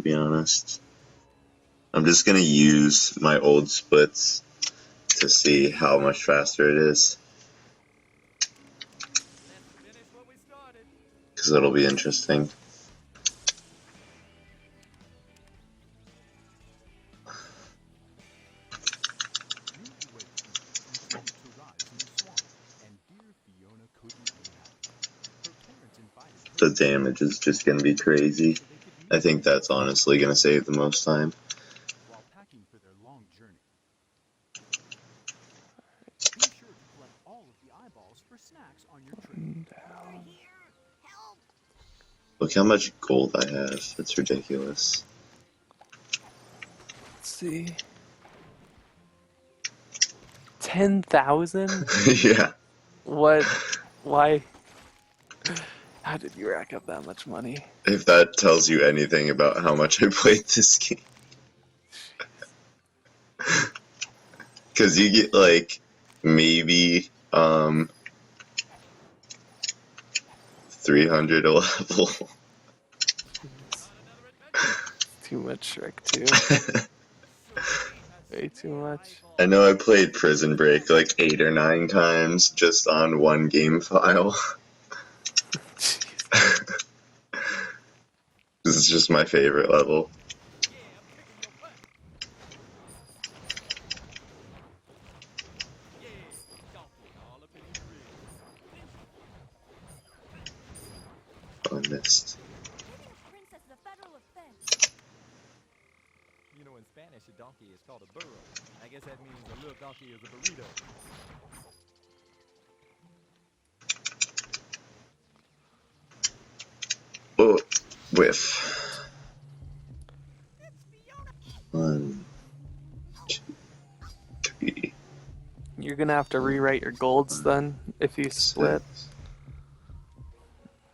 be honest. I'm just gonna use my old splits to see how much faster it is. Because it'll be interesting. The damage is just gonna be crazy. I think that's honestly gonna save the most time. While packing for their long journey. Be sure to collect all of the eyeballs for snacks on your trip. Look how much gold I have. That's ridiculous. Let's see. 10,000? Yeah. What? Why? How did you rack up that much money? If that tells you anything about how much I played this game. Because you get like maybe 300 a level. Too much Shrek too. Way too much. I know I played Prison Break like 8 or 9 times just on one game file. This is just my favorite level. Oh, I missed. You know, in Spanish, a donkey is called a burro. I guess that means a little donkey is a burrito. Oh, whiff. 1, 2, 3. You're gonna have to rewrite your golds then if you split. 6.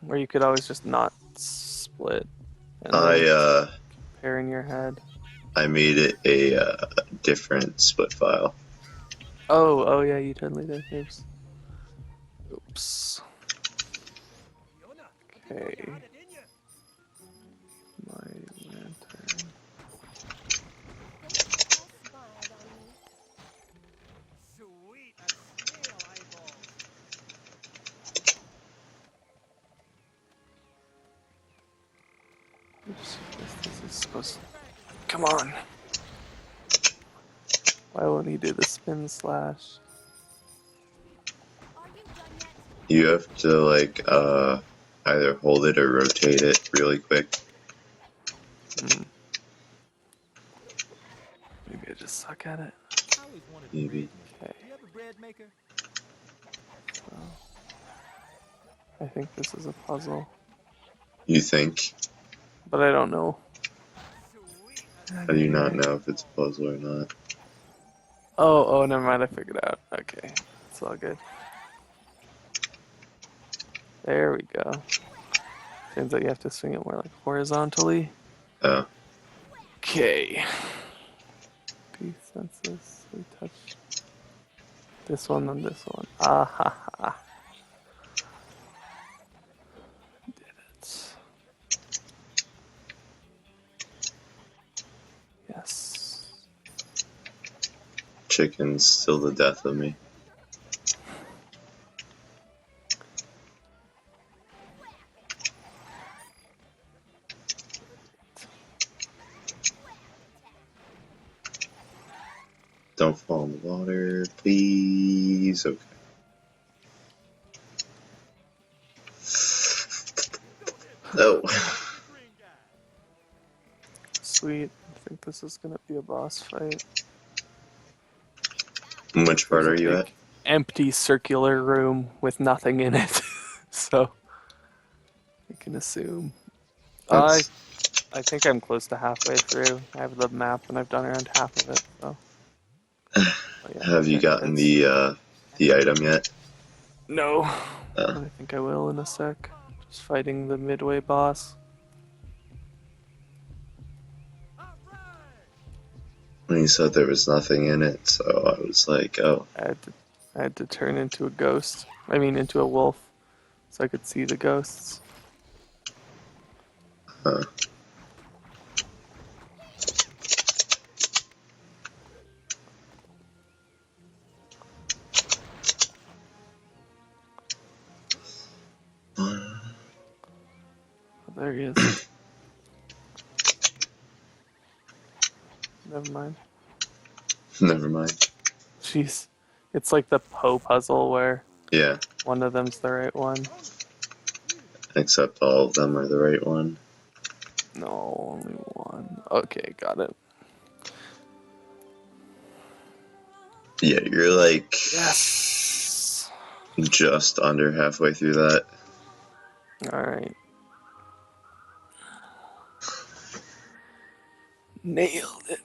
Or you could always just not split. And compare in your head. I made it a different split file. Oh yeah, you totally did. Oops. Oops. Okay. My lantern. Oops, this is supposed to... Come on. Why won't he do the spin slash? You have to like either hold it or rotate it really quick. Maybe I just suck at it. Maybe. Okay. So, I think this is a puzzle, You think? but I don't know. How do you not know if it's a puzzle or not? Oh, never mind. I figured it out. Okay, it's all good. There we go. Turns out you have to swing it more like horizontally. Oh. Okay. Peace census. We touch this one, then this one. Ah ha ha. Did it. Yes. Chicken's still the death of me. Don't fall in the water, please. Okay. Oh. Sweet. I think this is gonna be a boss fight. Which part There's are a you big at? empty circular room with nothing in it. So I can assume. I think I'm close to halfway through. I have the map and I've done around half of it. So. Yeah, Have you gotten the item yet? No. But I think I will in a sec. Just fighting the midway boss. When you said there was nothing in it, so I was like, oh. I had to turn into a ghost. I mean, into a wolf, so I could see the ghosts. Huh. there he is. Never mind. Never mind. Jeez. It's like the Poe puzzle where Yeah, one of them's the right one. except all of them are the right one. No, only one. Okay, got it. Yeah, you're like Yes! just under halfway through that. Alright. Nailed it.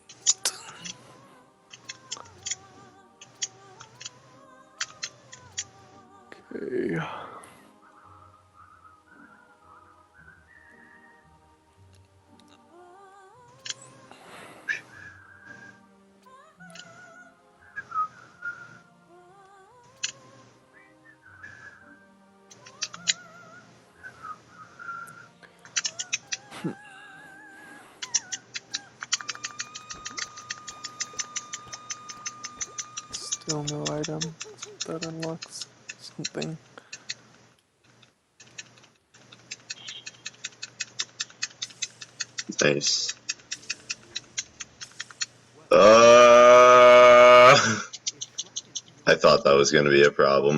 Okay. Still no item. That unlocks something. Nice. I thought that was going to be a problem.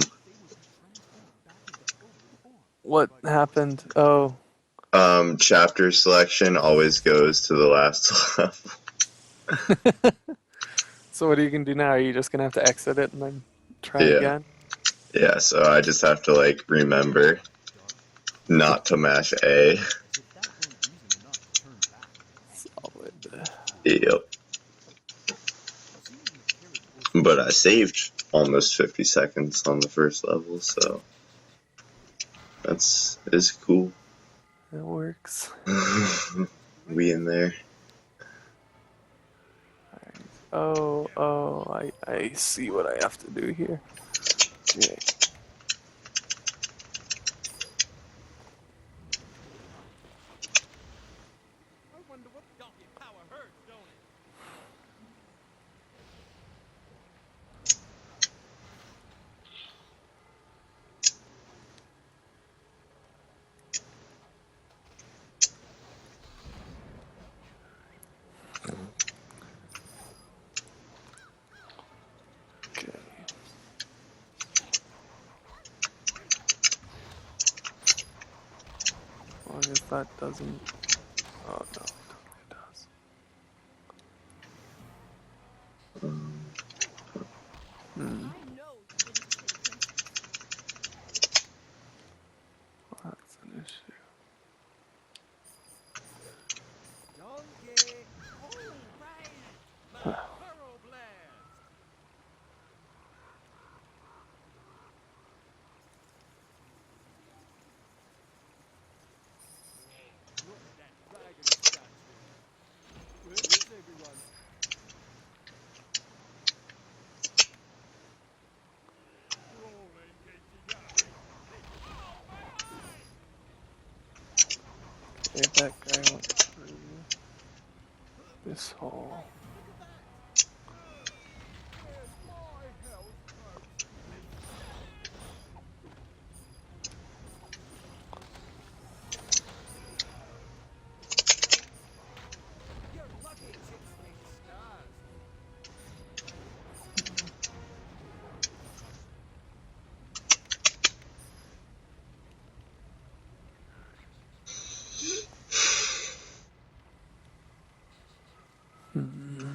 What happened? Oh. Chapter selection always goes to the last level. So what are you gonna do now? Are you just gonna have to exit it and then try Yeah. again? Yeah, so I just have to, like, remember not to mash A. Solid. Yep. But I saved almost 50 seconds on the first level, so is cool. It works. We in there. I see what I have to do here. Okay. I wonder what donkey power hurts, don't it? Okay. As long as that doesn't. Oh no, it totally does. Hmm. Well, that's an issue. Donkey! Oh, right! My burrow blast! Whoa, look at that dragon statue! Where is everyone? Rolling KTI! Oh, my eye! Okay, that guy went through this hole. Look at that! Where's my health potion? You're lucky chicks make stars. Hmm.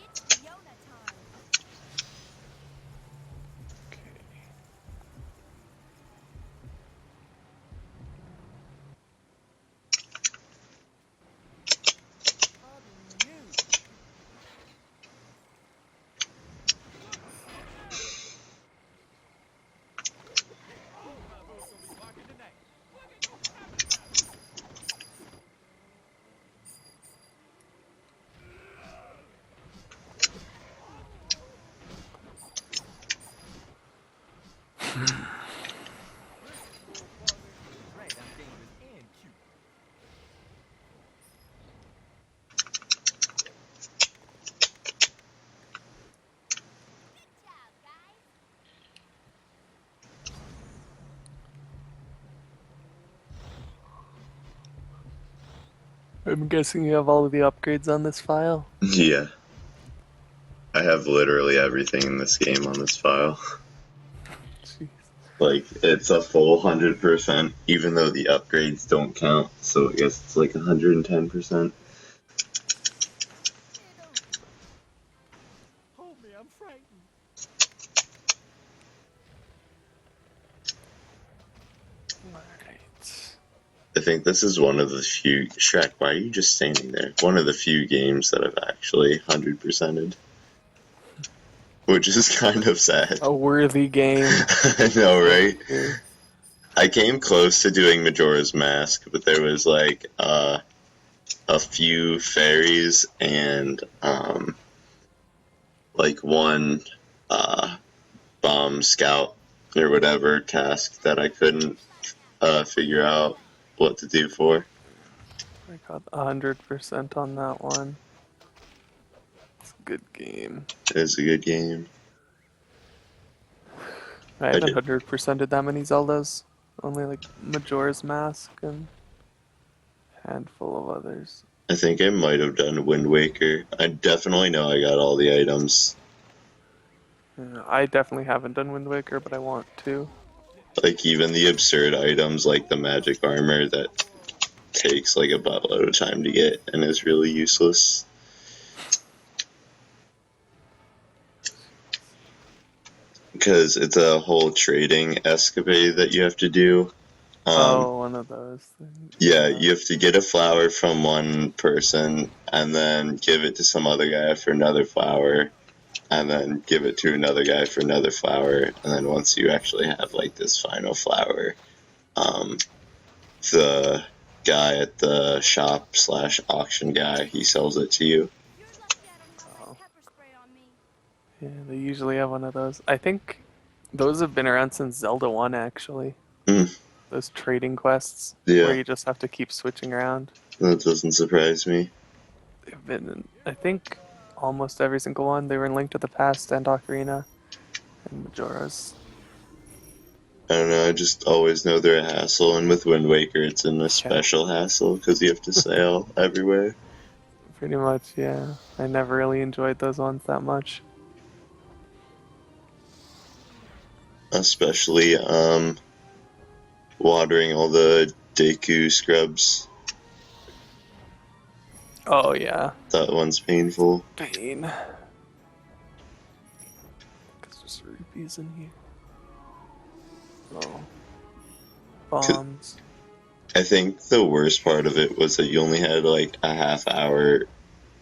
It's Fiona time. Okay. Right, I'm dangerous and cute. I'm guessing you have all of the upgrades on this file. Yeah. I have literally everything in this game on this file. Jeez. Like, it's a full 100%, even though the upgrades don't count, so I guess it's like 110%. Hold me, I'm frightened. Alright. I think this is one of the few. Shrek, why are you just standing there? One of the few games that I've actually 100%ed. Which is kind of sad. A worthy game. I know, right? Here. I came close to doing Majora's Mask, but there was like a few fairies and like one bomb scout or whatever task that I couldn't figure out what to do for. I got 100% on that one. It's a good game. It is a good game. I haven't 100%ed that many Zeldas. Only like Majora's Mask and a handful of others. I think I might have done Wind Waker. I definitely know I got all the items. I definitely haven't done Wind Waker, but I want to. Like even the absurd items like the magic armor that takes like a buttload of time to get and is really useless. Because it's a whole trading escapade that you have to do. One of those things. Yeah, you have to get a flower from one person and then give it to some other guy for another flower and then give it to another guy for another flower, and then once you actually have like this final flower, the guy at the shop / auction guy, he sells it to you. Oh. Yeah, they usually have one of those. I think those have been around since Zelda 1, actually. Mm. Those trading quests Yeah. where you just have to keep switching around. That doesn't surprise me. They've been in, I think, almost every single one. They were in Link to the Past and Ocarina and Majora's. I don't know, I just always know they're a hassle, and with Wind Waker it's in a special hassle because you have to sail everywhere. Pretty much, yeah. I never really enjoyed those ones that much. Especially, watering all the Deku scrubs. Oh, yeah. That one's painful. Pain. Because there's rupees in here. Oh. Bombs. I think the worst part of it was that you only had like a half hour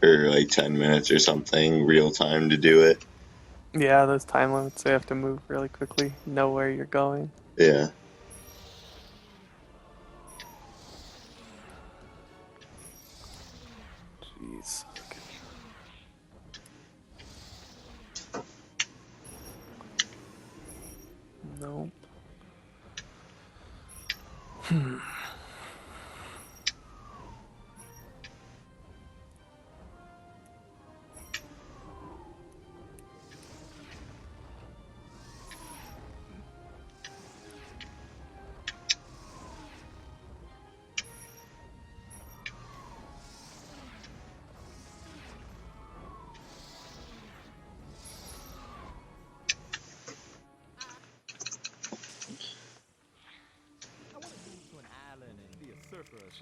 or like 10 minutes or something real time to do it. Yeah, those time limits, so you have to move really quickly, know where you're going. Yeah. Jeez. Nope.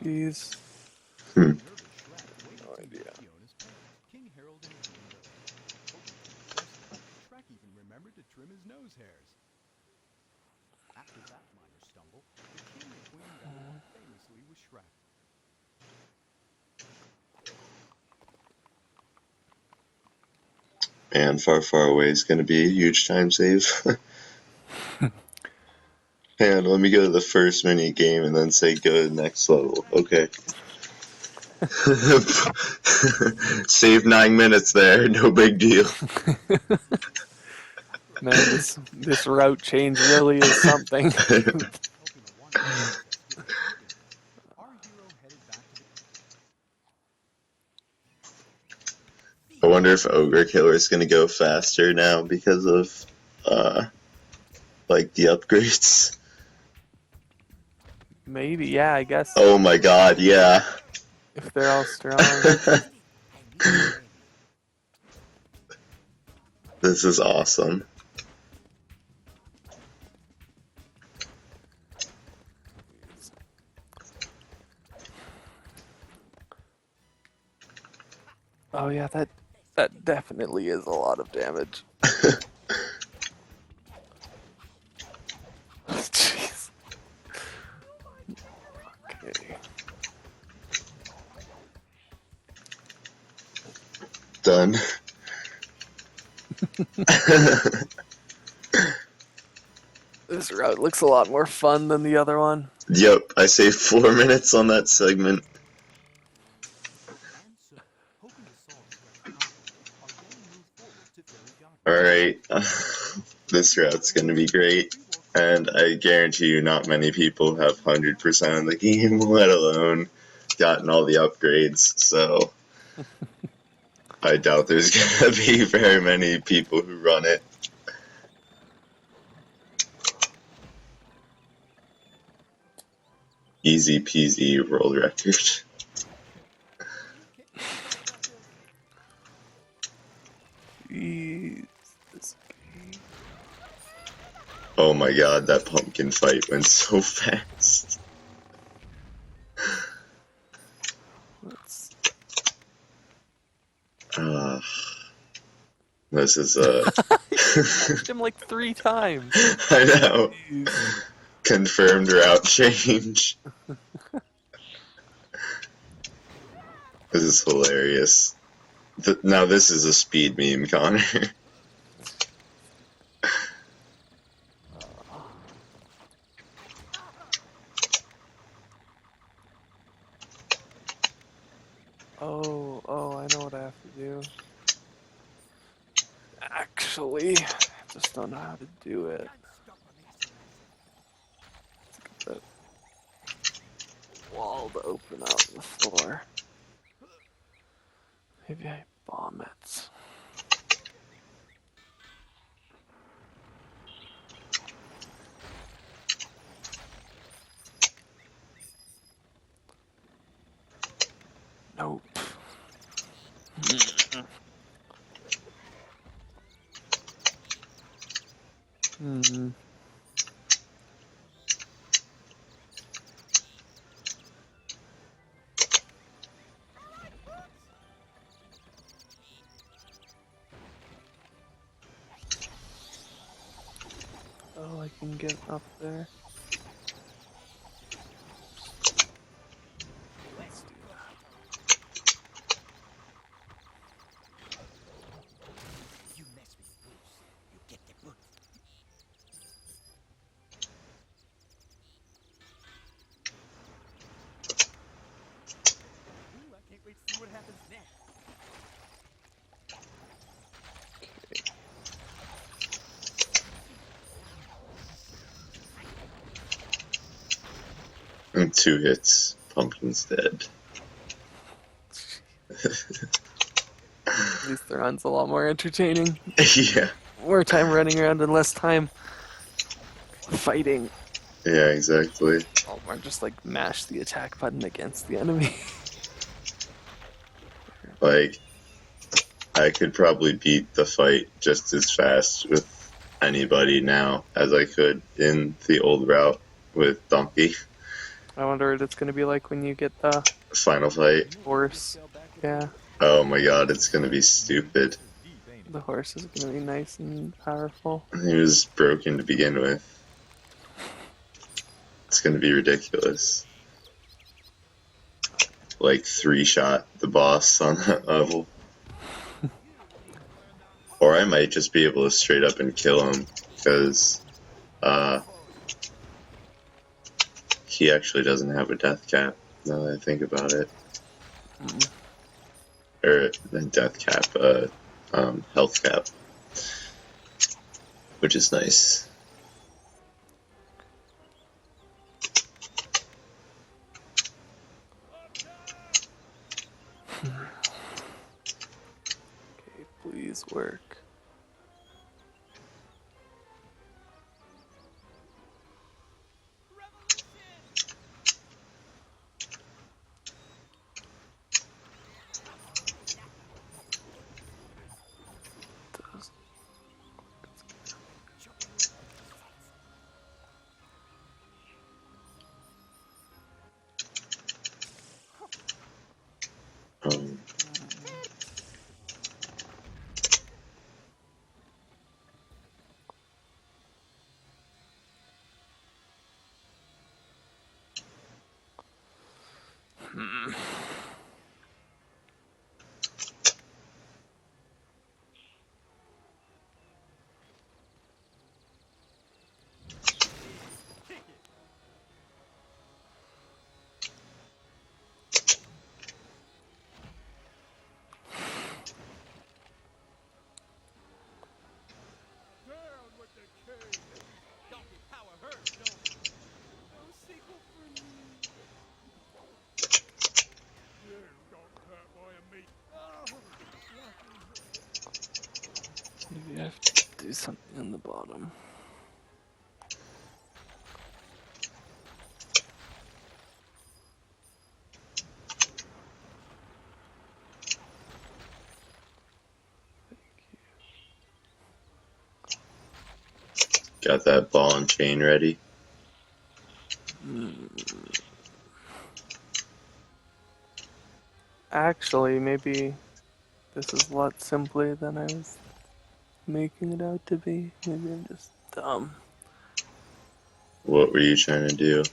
Jeez. Hmm. No idea. King Harold and Erunkel. Shrek even remembered to trim his nose hairs. After that minor stumble, the king and queen got along famously with Shrek. And Far Far Away is going to be a huge time save. And let me go to the first mini game and then say go to the next level. Okay. Save 9 minutes there, no big deal. Man, this route change really is something. Helping a wandering princess get started, our hero headed back to I wonder if Ogre Killer is gonna go faster now because of like the upgrades. Maybe, yeah, I guess Oh my god, yeah. if they're all strong. This is awesome. Oh yeah, that definitely is a lot of damage. Jeez. Okay. Done. This route looks a lot more fun than the other one. Yep, I saved 4 minutes on that segment. and so, hoping to solve Shrek's problem, our gang moved forward to Fairy Garden. Alright, this route's gonna be great. And I guarantee you not many people have 100% of the game, let alone gotten all the upgrades, so I doubt there's gonna be very many people who run it. Easy peasy world record. Jeez. This game. Oh my god, that pumpkin fight went so fast. Let's... This is Smashed him like 3 times. I know. Jeez. Confirmed route change. This is hilarious. Now this is a speed meme, Connor. Oh, I know what I have to do. Actually, I just don't know how to do it. Let's get the wall to open out the floor. Maybe I bomb it. Nope. Hmm. Oh, I can get up there. Let's do that. You mess with Bruce, you get the boot. Ooh, I can't wait to see what happens next. And 2 hits, pumpkin's dead. At least the run's a lot more entertaining. Yeah. More time running around and less time fighting. Yeah, exactly. Oh, or just like mash the attack button against the enemy. Like, I could probably beat the fight just as fast with anybody now as I could in the old route with Donkey. I wonder what it's gonna be like when you get the Final fight. horse. Yeah, Oh my god, it's gonna be stupid. the horse is gonna be nice and powerful. He was broken to begin with. It's gonna be ridiculous. Like 3-shot the boss on that level. Or I might just be able to straight up and kill him, because he actually doesn't have a death cap, now that I think about it. Or death cap, health cap. which is nice. Okay, please work. Does- Um, Down with the king! Donkey power hurts, don't it? No sequel for me. You got hurt by a meat. Oh, Maybe I have to do something on the bottom. got that ball and chain ready. Actually, maybe this is a lot simpler than I was making it out to be. Maybe I'm just dumb. What were you trying to do?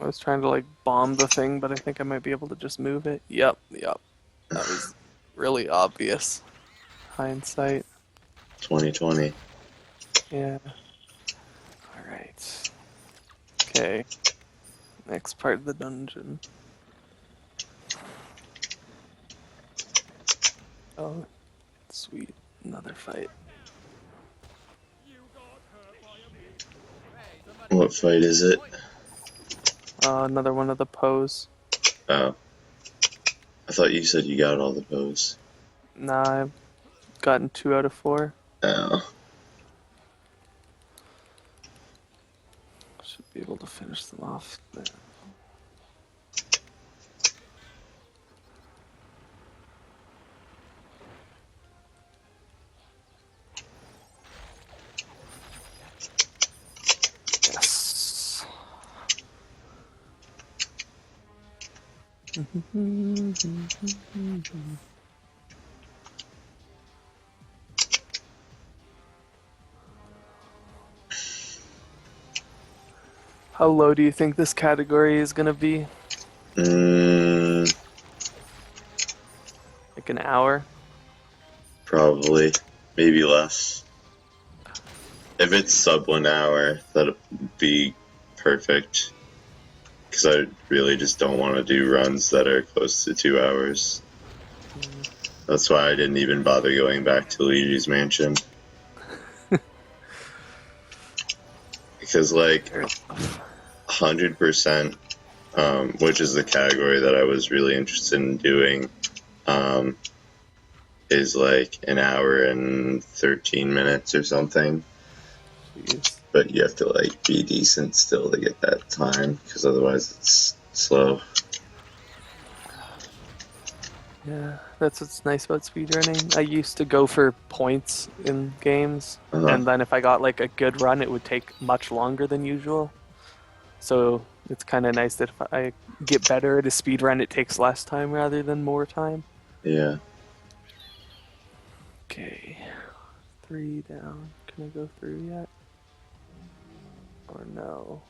I was trying to like bomb the thing, but I think I might be able to just move it. Yep. That was really obvious. Hindsight. 2020. Yeah. Alright. Okay. Next part of the dungeon. Oh, sweet. Another fight. you got hurt by a meat. Hey, somebody What fight is it? Another one of the pose. Oh, I thought you said you got all the pose. Nah, I've gotten 2 out of 4. Oh, Should be able to finish them off there. Yes. How low do you think this category is gonna be? Like an hour? probably. Maybe less. If it's sub 1 hour, that'd be perfect. Because I really just don't want to do runs that are close to 2 hours. That's why I didn't even bother going back to Luigi's Mansion. Because, like, 100%, which is the category that I was really interested in doing, is like an hour and 13 minutes or something. Jeez. But you have to, like, be decent still to get that time, because otherwise it's slow. Yeah, that's what's nice about speedrunning. I used to go for points in games, and then if I got like a good run, it would take much longer than usual. So it's kind of nice that if I get better at a speedrun, it takes less time rather than more time. Yeah. Okay, 3 down. Can I go through yet? Or no?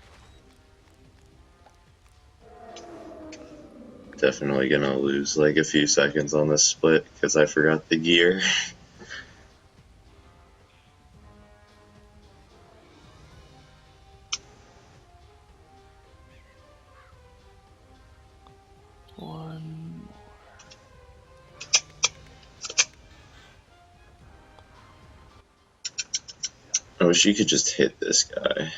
Definitely gonna lose like a few seconds on this split because I forgot the gear. One. I wish you could just hit this guy.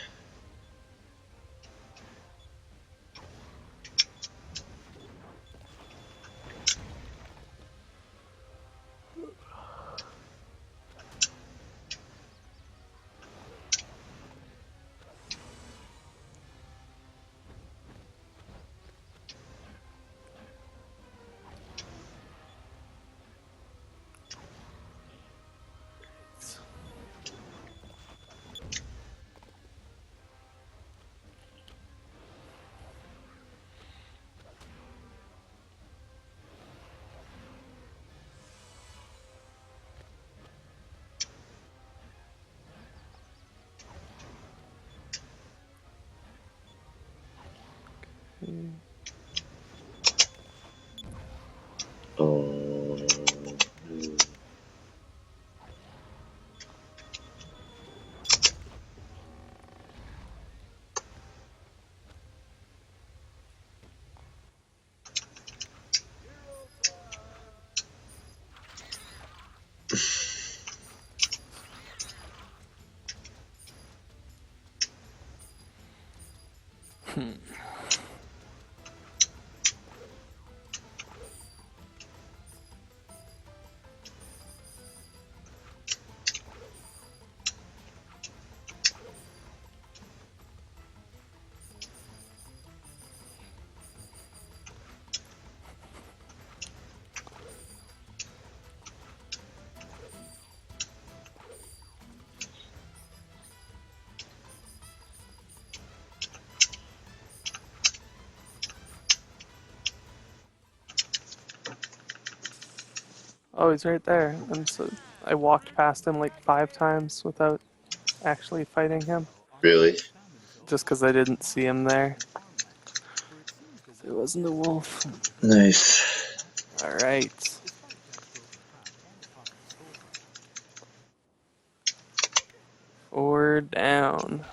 Oh. Oh, he's right there. And so I walked past him like 5 times without actually fighting him. Really? Just because I didn't see him there. It wasn't a wolf. Nice. Alright. Or down.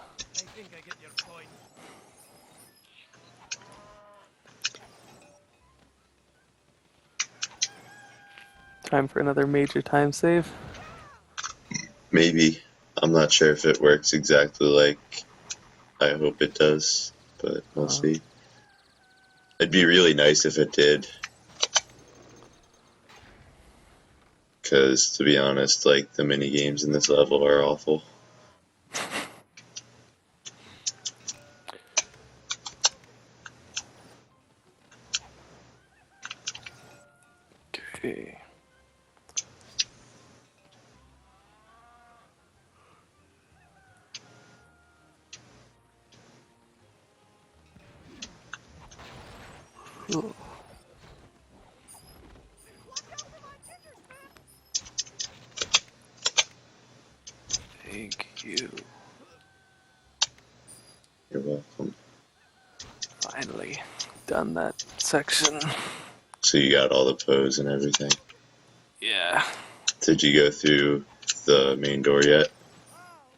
Time for another major time save. Maybe. I'm not sure if it works exactly like I hope it does, but we'll see. It'd be really nice if it did. Because, to be honest, like, the mini games in this level are awful. Okay. Ooh. Thank you. You're welcome. Finally done that section. So you got all the pose and everything. Yeah. Did you go through the main door yet?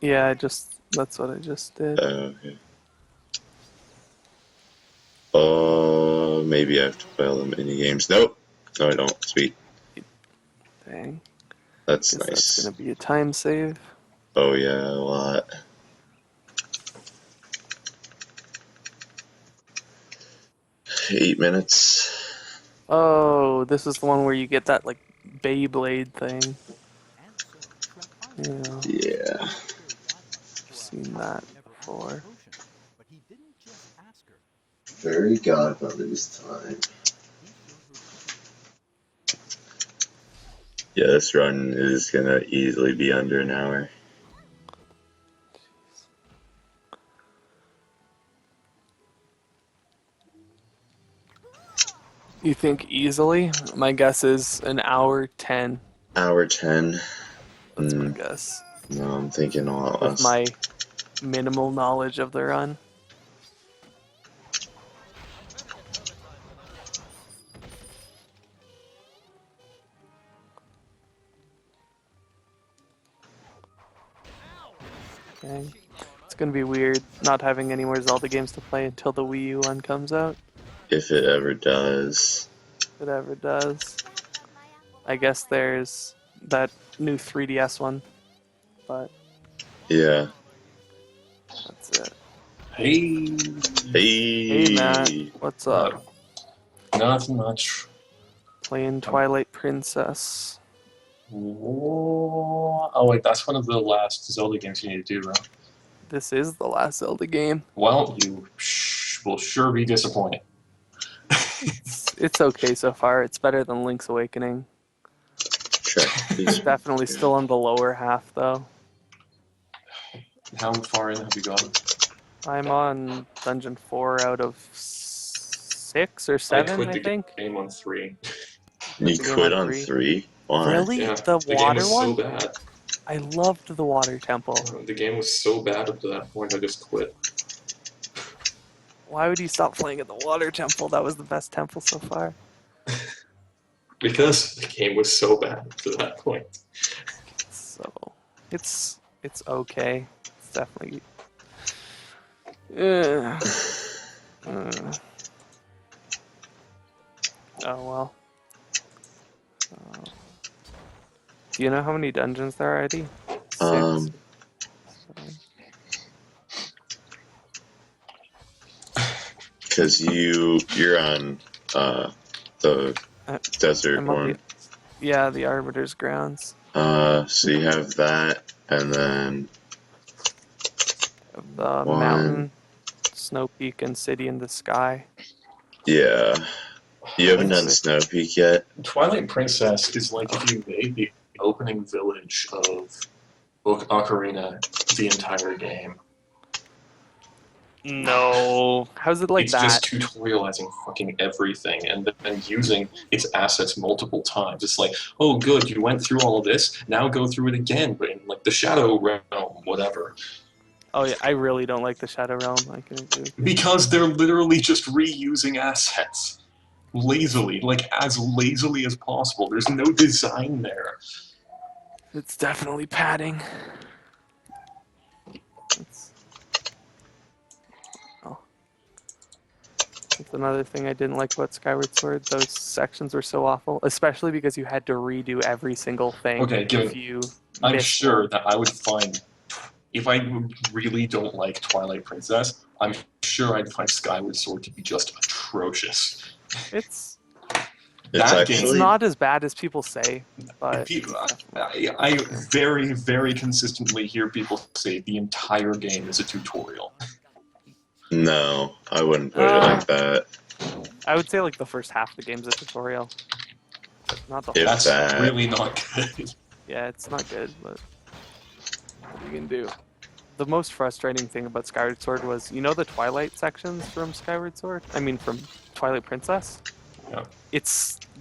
Yeah, that's what I just did. Okay. Oh, maybe I have to play all the mini games. Nope. No, I don't. Sweet. Dang. That's Guess that's nice. gonna be a time save. Oh, yeah, a lot. Eight minutes. Oh, this is the one where you get that like Beyblade thing. Yeah, Yeah. I've seen that before. Fairy Godmother's time. Yeah, this run is gonna easily be under an hour. You think easily? My guess is an hour 10. Hour 10. That's my guess. No, I'm thinking a lot With less. my minimal knowledge of the run. Okay. It's gonna be weird not having any more Zelda games to play until the Wii U one comes out. If it ever does. If it ever does. I guess there's that new 3DS one, but Yeah. That's it. Hey. Hey, Matt. What's up? Nothing much. Playing Twilight Princess. Oh, wait, that's one of the last Zelda games you need to do, right? This is the last Zelda game. Well, you will sure be disappointed. It's okay so far. It's better than Link's Awakening. Shrek. It's definitely still on the lower half, though. How far in have you gotten? I'm on Dungeon 4 out of 6 or 7, I think. Game on 3. You the game quit on on 3. 3? Why? Really? Yeah, The game water was so one? bad. I loved the water temple. The game was so bad up to that point, I just quit. Why would you stop playing at the water temple? That was the best temple so far. Because the game was so bad up to that point. So, it's okay. It's definitely... Uh, oh, well. Do you know how many dungeons there are already? 6? Um, 7? Because you're on the desert I'm on one. the Arbiter's Grounds. So you have that, and then The one. mountain, Snow Peak, and City in the Sky. Yeah. You haven't done Link's Snow Peak yet? Twilight Princess is like if you made the opening village of Ocarina the entire game. No. How's it like It's that? just tutorializing fucking everything and then using its assets multiple times. It's like, oh good, you went through all of this, now go through it again, but in like the Shadow Realm, whatever. Oh yeah, I really don't like the Shadow Realm. I can agree with you. Because they're literally just reusing assets. Lazily, like as lazily as possible. There's no design there. It's definitely padding. That's another thing I didn't like about Skyward Sword. Those sections were so awful, especially because you had to redo every single thing. Okay, I'm sure that I would find, if I really don't like Twilight Princess, I'm sure I'd find Skyward Sword to be just atrocious. It's not as bad as people say, but I very, very consistently hear people say the entire game is a tutorial. No, I wouldn't put it like that. I would say like the first half of the game's a tutorial. But not the whole. That's really not good. Yeah, it's not good, but what are you gonna do? The most frustrating thing about Skyward Sword was, you know the Twilight sections from Skyward Sword? I mean from Twilight Princess? Yeah.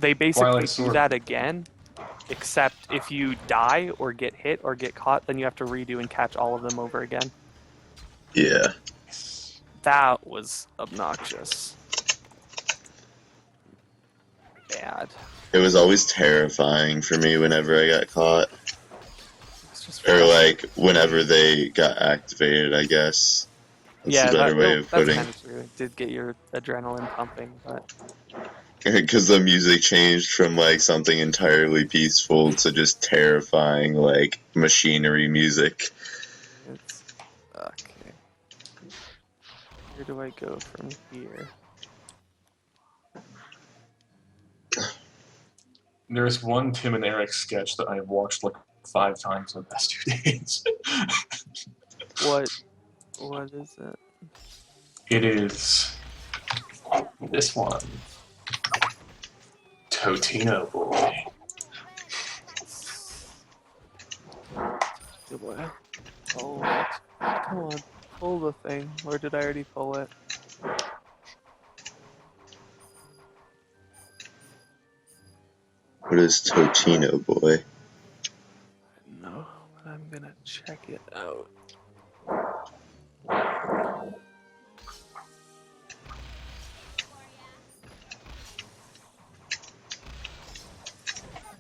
They basically do that again, except if you die or get hit or get caught, then you have to redo and catch all of them over again. Yeah. That was obnoxious. Bad. It was always terrifying for me whenever I got caught. Or like whenever they got activated, I guess. That's a better way of putting it. That's kind of true. It did get your adrenaline pumping, but because the music changed from like something entirely peaceful to just terrifying like machinery music. It's okay. Where do I go from here? There's one Tim and Eric sketch that I've watched like 5 times in the past 2 days. What is it? It is this one. Totino Boy. Good boy. Pull it. Come on. Pull the thing. Or did I already pull it? What is Totino Boy? No, but I'm gonna check it out.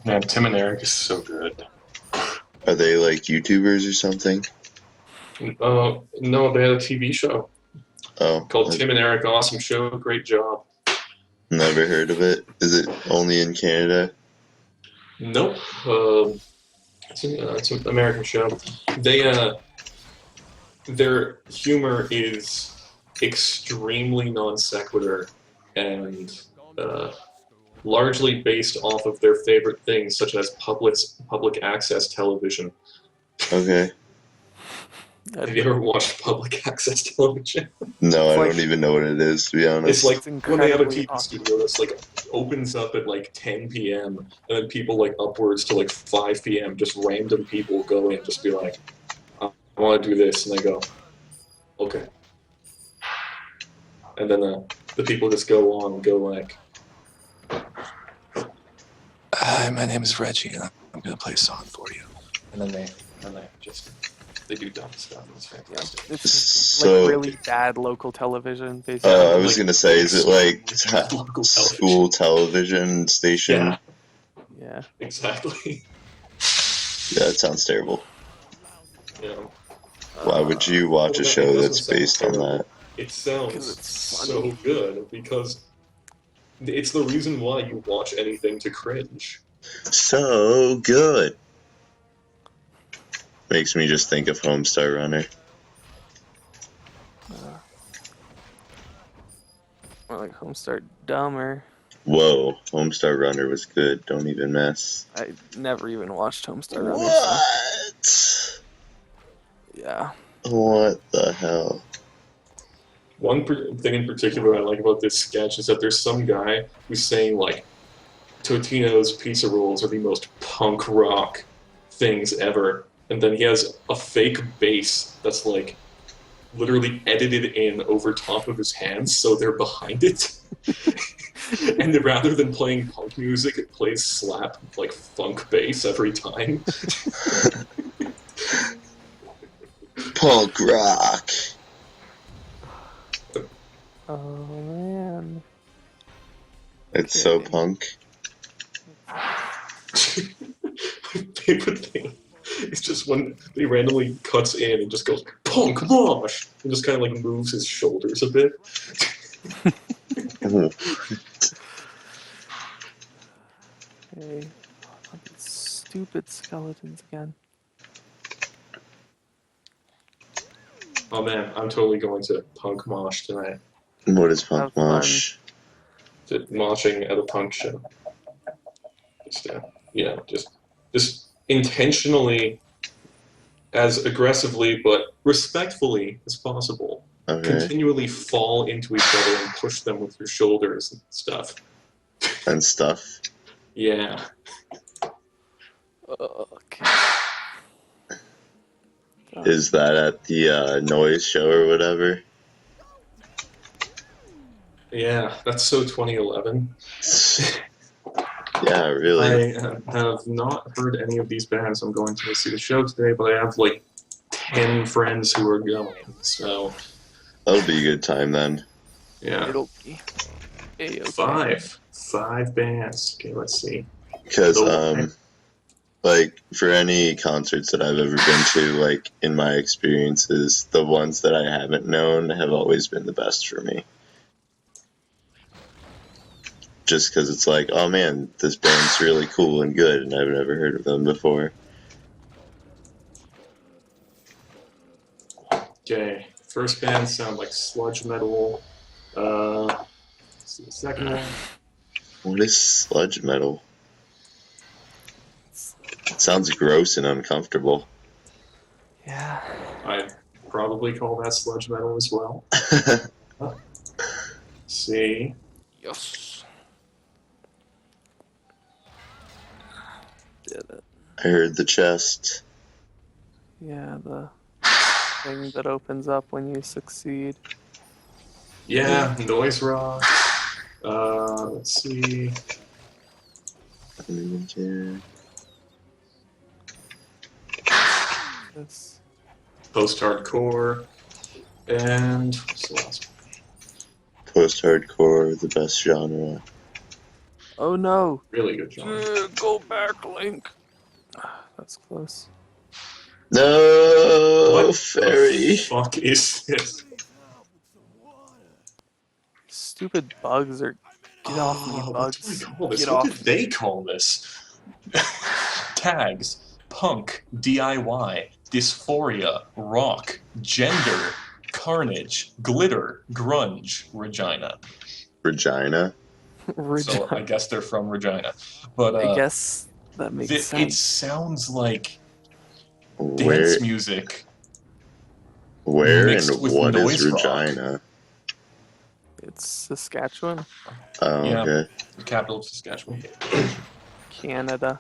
Man, Tim and Eric is so good. Are they like YouTubers or something? No, they had a TV show. Oh. Called Tim and Eric Awesome Show. Great job. Never heard of it. Is it only in Canada? Nope. It's an American show. their humor is extremely non sequitur and largely based off of their favorite things, such as public access television. Okay. Have you ever watched public access television? No, I like- don't even know what it is, to be honest. It's like It's when they have a incredibly TV awesome. studio that's like opens up at like 10 p.m. and then people like upwards to like 5 p.m. just random people go in and just be like, I want to do this, and they go, okay, and then the people just go on and go like, hi, my name is Reggie, and I'm gonna play a song for you, and then they just they do dumb stuff. It's fantastic. It's just, So- like really bad local television, basically. I was like, gonna say, is it like local school television station? Yeah, Yeah. exactly. Yeah, that sounds terrible. You know, Why would you watch a Well, show it that's doesn't sound based on terrible. that? it 'Cause sounds it's so funny. good because it's the reason why you watch anything to cringe. So good. Makes me just think of Homestar Runner. Or like Homestar Dumber. Whoa, Homestar Runner was good. Don't even mess. I never even watched Homestar Runner. So, What? yeah. What the hell? One thing in particular I like about this sketch is that there's some guy who's saying like Totino's pizza rolls are the most punk rock things ever, and then he has a fake bass that's like literally edited in over top of his hands so they're behind it. And rather than playing punk music, it plays slap like funk bass every time. Punk rock. Oh man. It's so Okay. punk. My favorite thing is just when he randomly cuts in and just goes punk mosh and just kind of like moves his shoulders a bit. Ooh. Hey. Fucking stupid skeletons again. Oh man, I'm totally going to punk mosh tonight. What is punk Have fun. mosh? Just moshing at a punk show. Just just intentionally, as aggressively but respectfully as possible, Okay. continually fall into each other and push them with your shoulders and stuff. And stuff. Yeah. Okay. Is that at the noise show or whatever? Yeah, that's so 2011. Yeah, really. I have not heard any of these bands I'm going to see the show today, but I have like 10 friends who are going, so That'll be a good time then. yeah. It'll be A-okay. Five bands. Okay, let's see. Because, Okay. like, for any concerts that I've ever been to, like, in my experiences, the ones that I haven't known have always been the best for me. Just because it's like, oh man, this band's really cool and good, and I've never heard of them before. Okay, first band sound like sludge metal. Let's see the second one. What is sludge metal? It sounds gross and uncomfortable. Yeah. I'd probably call that sludge metal as well. Let's see. Yes. Did it. I heard the chest. Yeah, the thing that opens up when you succeed. Yeah, noise rock. Let's see. This. Post-hardcore. And what's the last one? Post-hardcore, the best genre. Oh no! Really good genre. Go back, Link. That's close. No, What fairy. the fuck is this? Stupid bugs are. Get off me, What do I bugs. call this? Get What off. did they call this? Tags. Punk. DIY. dysphoria, rock, gender, carnage, glitter, grunge, Regina. Regina. So I guess they're from Regina. But I guess that makes it sense. sounds like Where, dance music where, mixed and with what is noise rock. Regina? It's Saskatchewan, Oh, Yeah. okay. The capital of Saskatchewan. Canada.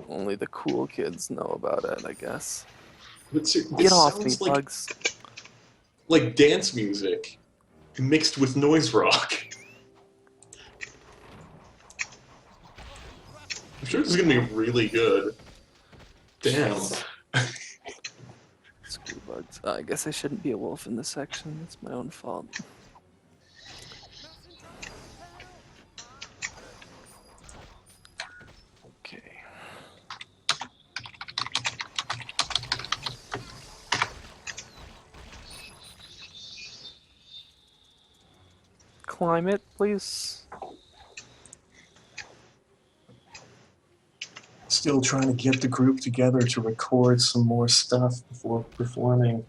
Only the cool kids know about it, I guess. But this Get off me, sounds like bugs. dance music mixed with noise rock. I'm sure this is gonna be really good. Damn. Screw bugs. I guess I shouldn't be a wolf in this section. It's my own fault. Okay. Climate, please. Still trying to get the group together to record some more stuff before performing.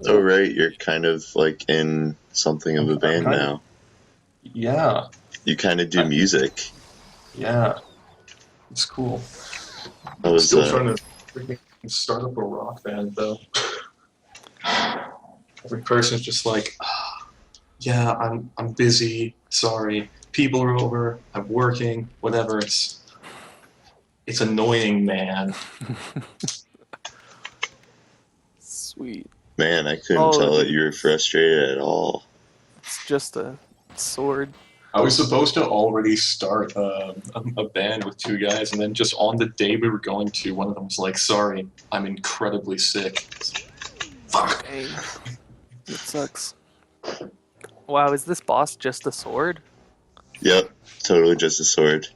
Oh, right. You're kind of like in something of a band kind now. Yeah, You kind of do music. yeah. It's cool. I was Still trying to freaking start up a rock band though. Every person's just like, yeah, I'm busy. Sorry, people are over. I'm working. Whatever. It's annoying, man. Sweet. man. I couldn't Oh, tell that dude. you were frustrated at all. It's just a sword. I was supposed to already start a band with two guys, and then just on the day we were going to, one of them was like, "Sorry, I'm incredibly sick." Fuck. Dang. It sucks. Wow, is this boss just a sword? Yep, totally just a sword.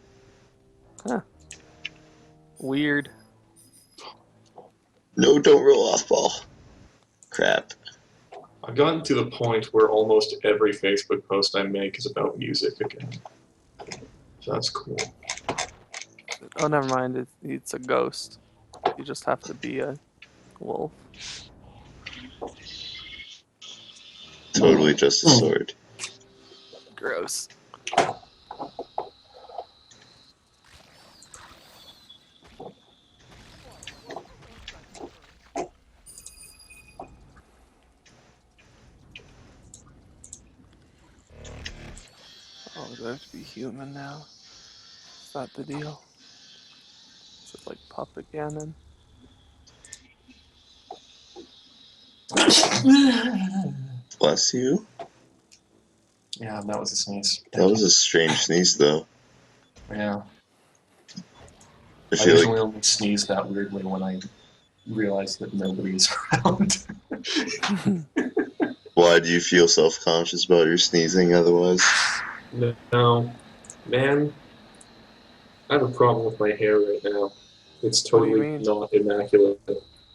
Huh. Weird. No, don't roll off ball. Crap. I've gotten to the point where almost every Facebook post I make is about music again. So that's cool. Oh, never mind. It's a ghost. You just have to be a wolf. Totally just a sword. Gross. Oh, do I have to be human now? Is that the deal? Is it like Puppet Ganon? Bless you. Yeah, that was a sneeze. That was a strange sneeze, though. Yeah. I I feel usually like. only sneeze that weirdly when I realize that nobody's around. Why do you feel self-conscious about your sneezing otherwise? No, man, I have a problem with my hair right now. It's What do you totally mean? not immaculate.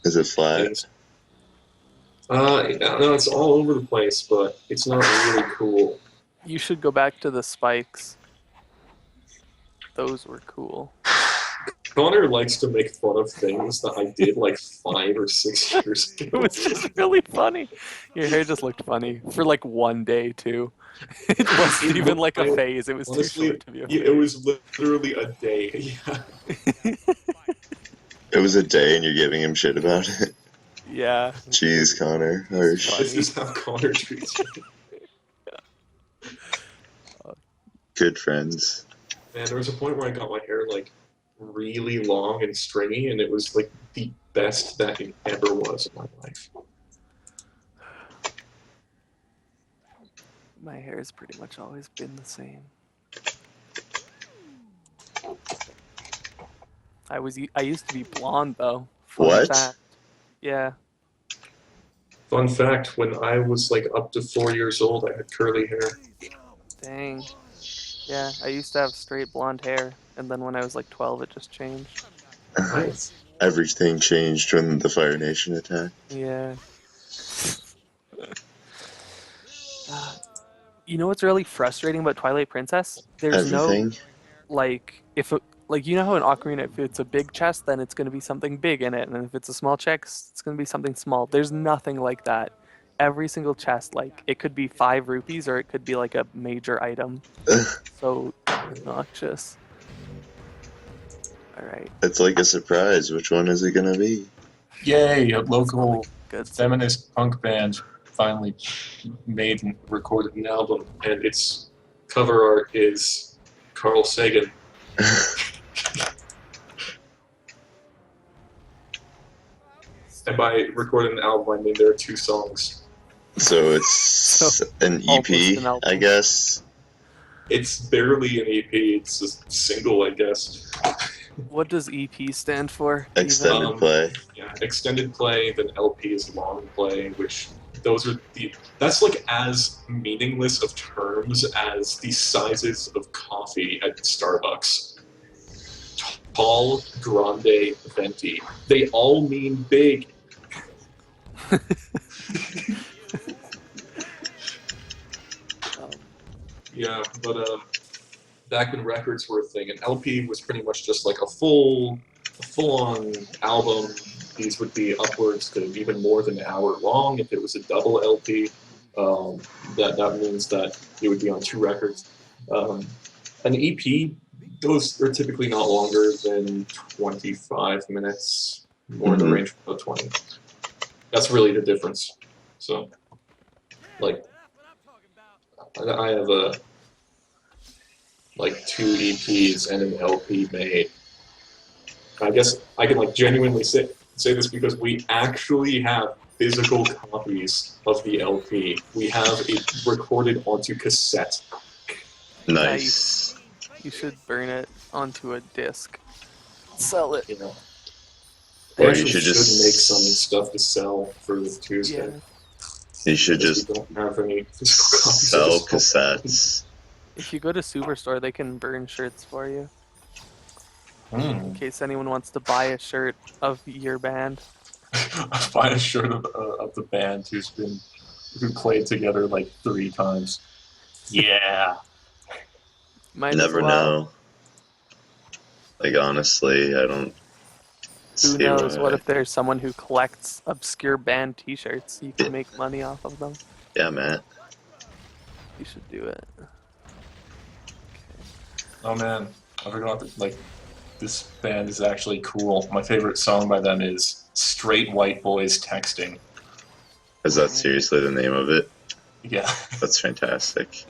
Is it flat? It's, no, it's all over the place, but it's not really cool. You should go back to the spikes. Those were cool. Connor likes to make fun of things that I did like 5 or 6 years It ago. was just really funny. Your hair just looked funny for like one day too. It wasn't even like a phase. It was Honestly, too short to be a yeah, phase. it was literally a day. Yeah. It was a day and you're giving him shit about it? Yeah. Jeez, Connor. Harsh. Funny. This is how Connor treats me. Good friends. Man, there was a point where I got my hair like really long and stringy, and it was like the best that it ever was in my life. My hair has pretty much always been the same. I used to be blonde though. Fun What? fact. Yeah. Fun fact, when I was like up to 4 years old, I had curly hair. Dang. Yeah, I used to have straight blonde hair, and then when I was like 12, it just changed. Nice. Everything changed when the Fire Nation attacked. Yeah. You know what's really frustrating about Twilight Princess? There's no Everything. like like, you know how in Ocarina, if it's a big chest, then it's going to be something big in it, and if it's a small chest, it's going to be something small. There's nothing like that. Every single chest, like, it could be 5 rupees or it could be like a major item. So obnoxious. All right. It's like a surprise. Which one is it gonna be? Yay! A It's not local a good feminist punk band finally made and recorded an album, and its cover art is Carl Sagan. And by recording an album, I mean there are 2 songs. So it's So, an almost EP, an album. I guess. It's barely an EP, it's a single, I guess. What does EP stand for? even? Extended play. Yeah, extended play, then LP is long play, which those are that's like as meaningless of terms as the sizes of coffee at Starbucks. Tall, grande, venti. They all mean big. Yeah, but back when records were a thing, an LP was pretty much just like a full-on album. These would be upwards to even more than an hour long if it was a double LP. That means that it would be on 2 records. An EP, those are typically not longer than 25 minutes, more in the range of about 20. That's really the difference. So, like, I have like 2 EPs and an LP made. I guess I can like genuinely say this because we actually have physical copies of the LP. We have it recorded onto cassette. Nice. You should burn it onto a disc. Sell it. You know, Or we you actually should should just make some stuff to sell for Tuesday. Yeah. You should because just we don't have any physical copies sell of this stuff. cassettes. If you go to Superstore, they can burn shirts for you. In case anyone wants to buy a shirt of your band. Buy a shirt of the band who played together like 3 times. Yeah. Might Never as well. know. Like, honestly, I don't Who see knows? why. What if there's someone who collects obscure band T-shirts? You can make money off of them. Yeah, Matt. You should do it. Oh man, I forgot that like this band is actually cool. My favorite song by them is Straight White Boys Texting. Is that seriously the name of it? Yeah. That's fantastic.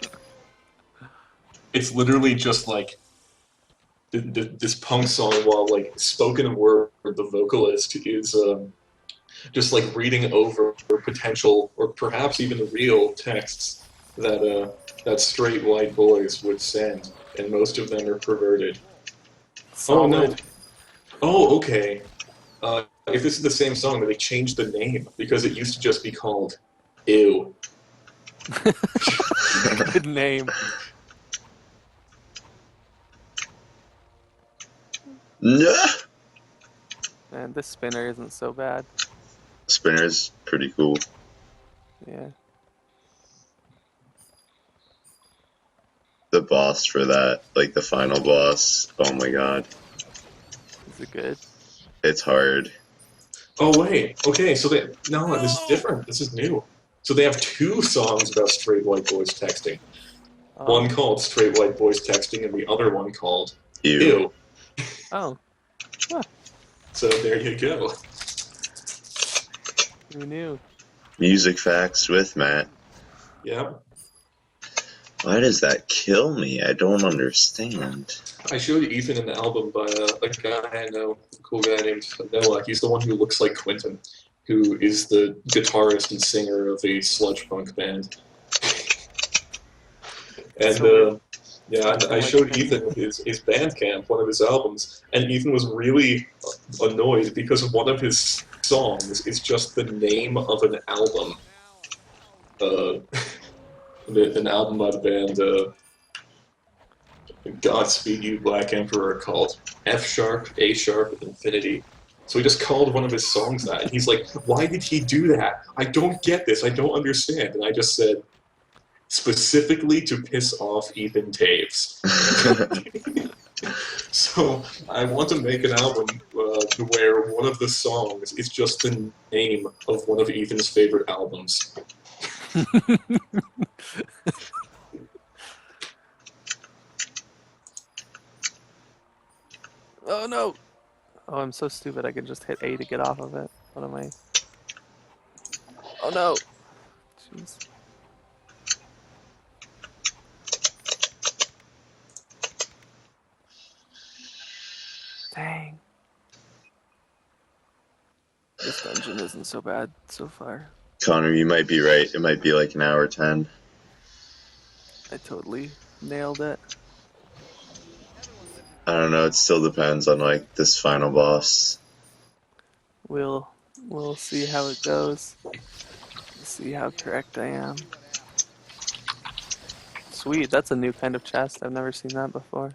It's literally just like this punk song while like spoken word, the vocalist is just like reading over potential or perhaps even real texts that straight white boys would send, and most of them are perverted. Oh no. Oh, okay. If this is the same song, then they changed the name because it used to just be called Ew. Good name. No. Man, this spinner isn't so bad. Spinner's pretty cool. Yeah. The boss for that, like the final boss, oh my god. Is it good? It's hard. Oh wait, okay, so no, this is different. This is new. So they have 2 songs about straight white boys texting. One called Straight White Boys Texting, and the other one called Ew. Oh. Huh. So there you go. Who knew? Music facts with Matt. Yeah. Why does that kill me? I don't understand. I showed Ethan an album by a guy I know, a cool guy named Noah. He's the one who looks like Quentin, who is the guitarist and singer of a sludge punk band. And yeah, I showed Ethan his Bandcamp, one of his albums, and Ethan was really annoyed because one of his songs is just the name of an album. An album by the band Godspeed You Black Emperor called F sharp, A sharp, Infinity. So he just called one of his songs that, and he's like, why did he do that? I don't get this, I don't understand. And I just said, specifically to piss off Ethan Taves. So I want to make an album where one of the songs is just the name of one of Ethan's favorite albums. Oh no! Oh, I'm so stupid. I can just hit A to get off of it. What am I? Oh no! Jeez. Dang. This dungeon isn't so bad so far. Connor, you might be right. It might be like an hour 10. I totally nailed it. I don't know. It still depends on like this final boss. We'll see how it goes. See how correct I am. Sweet, that's a new kind of chest. I've never seen that before.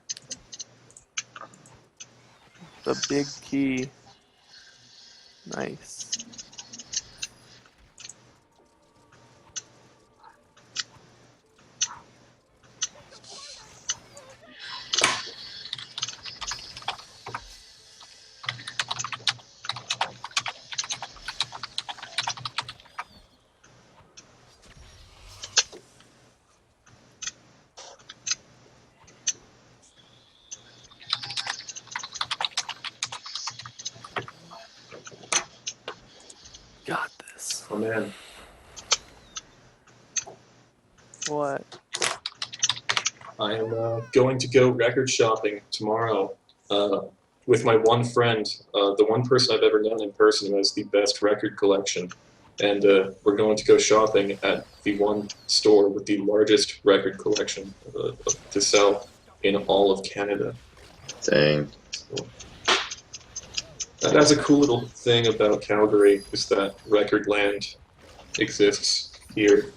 The big key. Nice. Got this. Oh man. What? I am going to go record shopping tomorrow with my one friend, the one person I've ever known in person who has the best record collection. And we're going to go shopping at the one store with the largest record collection to sell in all of Canada. Dang. So, that's a cool little thing about Calgary, is that record land exists here.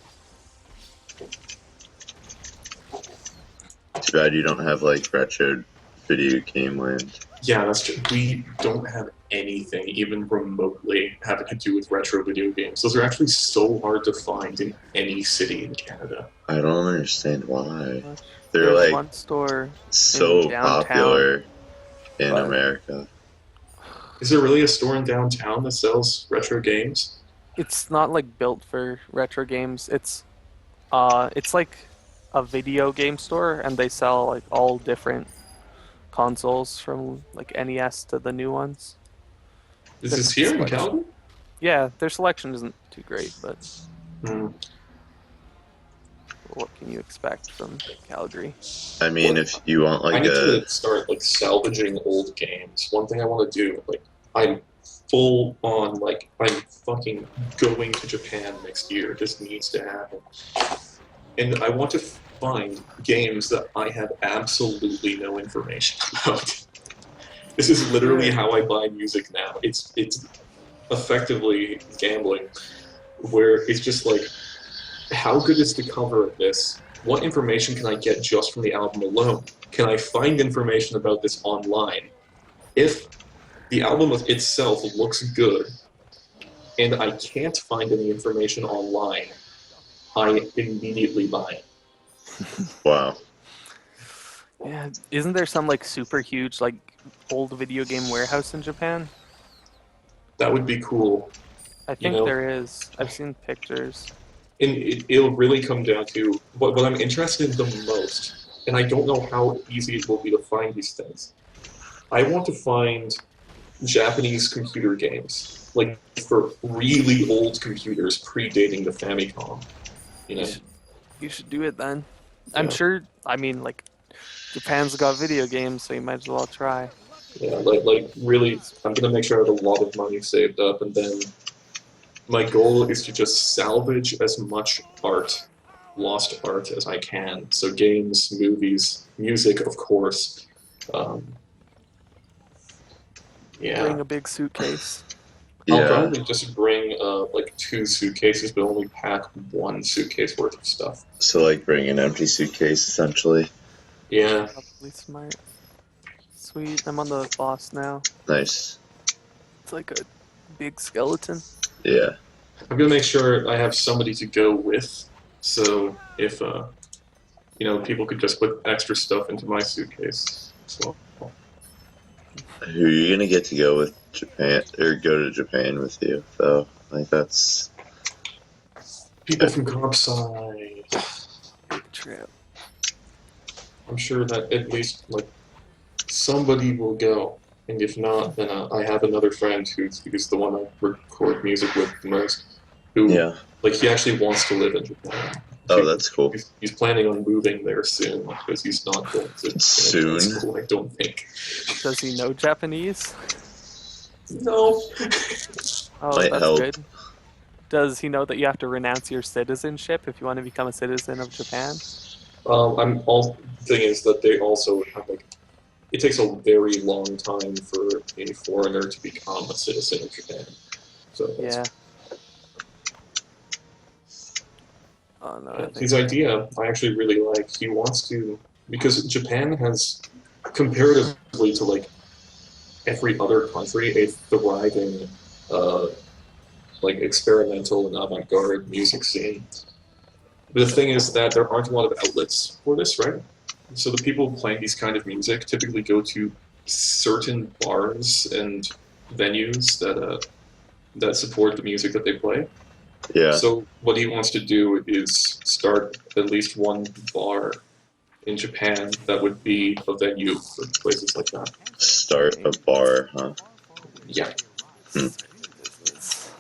Too bad you don't have like retro video game land. Yeah, that's true. We don't have anything even remotely having to do with retro video games. Those are actually so hard to find in any city in Canada. I don't understand why. They're There's like one store so in downtown, popular in but- America. Is there really a store in downtown that sells retro games? It's not like built for retro games. It's like a video game store, and they sell like all different consoles from like NES to the new ones. Is this here in Selection. Calgary? Yeah, their selection isn't too great, but Hmm. what can you expect from Calgary? I mean, if you want I like need a to start like salvaging old games. One thing I want to do, like I'm full on like I'm fucking going to Japan next year. This needs to happen. And I want to find games that I have absolutely no information about. This is literally how I buy music now. It's effectively gambling, where it's just like, how good is the cover of this? What information can I get just from the album alone? Can I find information about this online? If the album itself looks good, and I can't find any information online, I immediately buy it. wow. Yeah, isn't there some like super huge like old video game warehouse in Japan? That would be cool. I think know- there is. I've seen pictures. And it'll really come down to what I'm interested in the most, and I don't know how easy it will be to find these things. I want to find Japanese computer games, like for really old computers predating the Famicom. You know, You should do it then. I'm Yeah. sure. I mean, like, Japan's got video games, so you might as well try. yeah, like really, I'm gonna make sure I have a lot of money saved up, and then my goal is to just salvage as much art, lost art, as I can. So games, movies, music, of course. Yeah. Bring a big suitcase. I'll Yeah. probably just bring like 2 suitcases, but only pack 1 suitcase worth of stuff. So like bring an empty suitcase essentially. Yeah, Probably smart. Sweet. I'm on the boss now. Nice. It's like a big skeleton. Yeah. I'm gonna make sure I have somebody to go with. So if people could just put extra stuff into my suitcase. So Who are you gonna get to go with Japan or go to Japan with you though? Like that's people from comp side, Big trip. I'm sure that at least like somebody will go. And if not, then I have another friend who's the one I record music with the most, who yeah. like he actually wants to live in Japan. Oh, that's cool. He's planning on moving there soon because he's not going to finish high Soon. school, I don't think. Does he know Japanese? No. Oh, Might that's help. good. Does he know that you have to renounce your citizenship if you want to become a citizen of Japan? The thing is that they also have like it takes a very long time for a foreigner to become a citizen of Japan. So that's Yeah. Oh no, I his think idea I actually really like. He wants to because Japan has comparatively to like every other country a thriving uh, like experimental and avant-garde music scene. The thing is that there aren't a lot of outlets for this, right? So the people playing these kind of music typically go to certain bars and venues that support the music that they play. Yeah. So what he wants to do is start at least one bar in Japan that would be a venue for places like that. Start a bar, huh? Yeah. business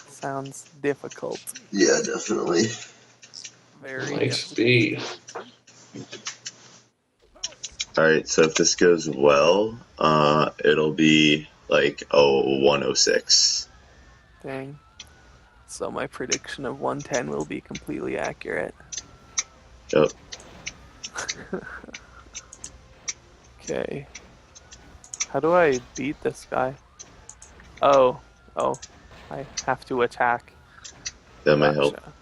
sounds difficult. Yeah, definitely. Very Might difficult. be. Alright, so if this goes well, it'll be like 106. Dang. So my prediction of 110 will be completely accurate. Yep. Okay. How do I beat this guy? Oh. I have to attack. That might help. Gotcha.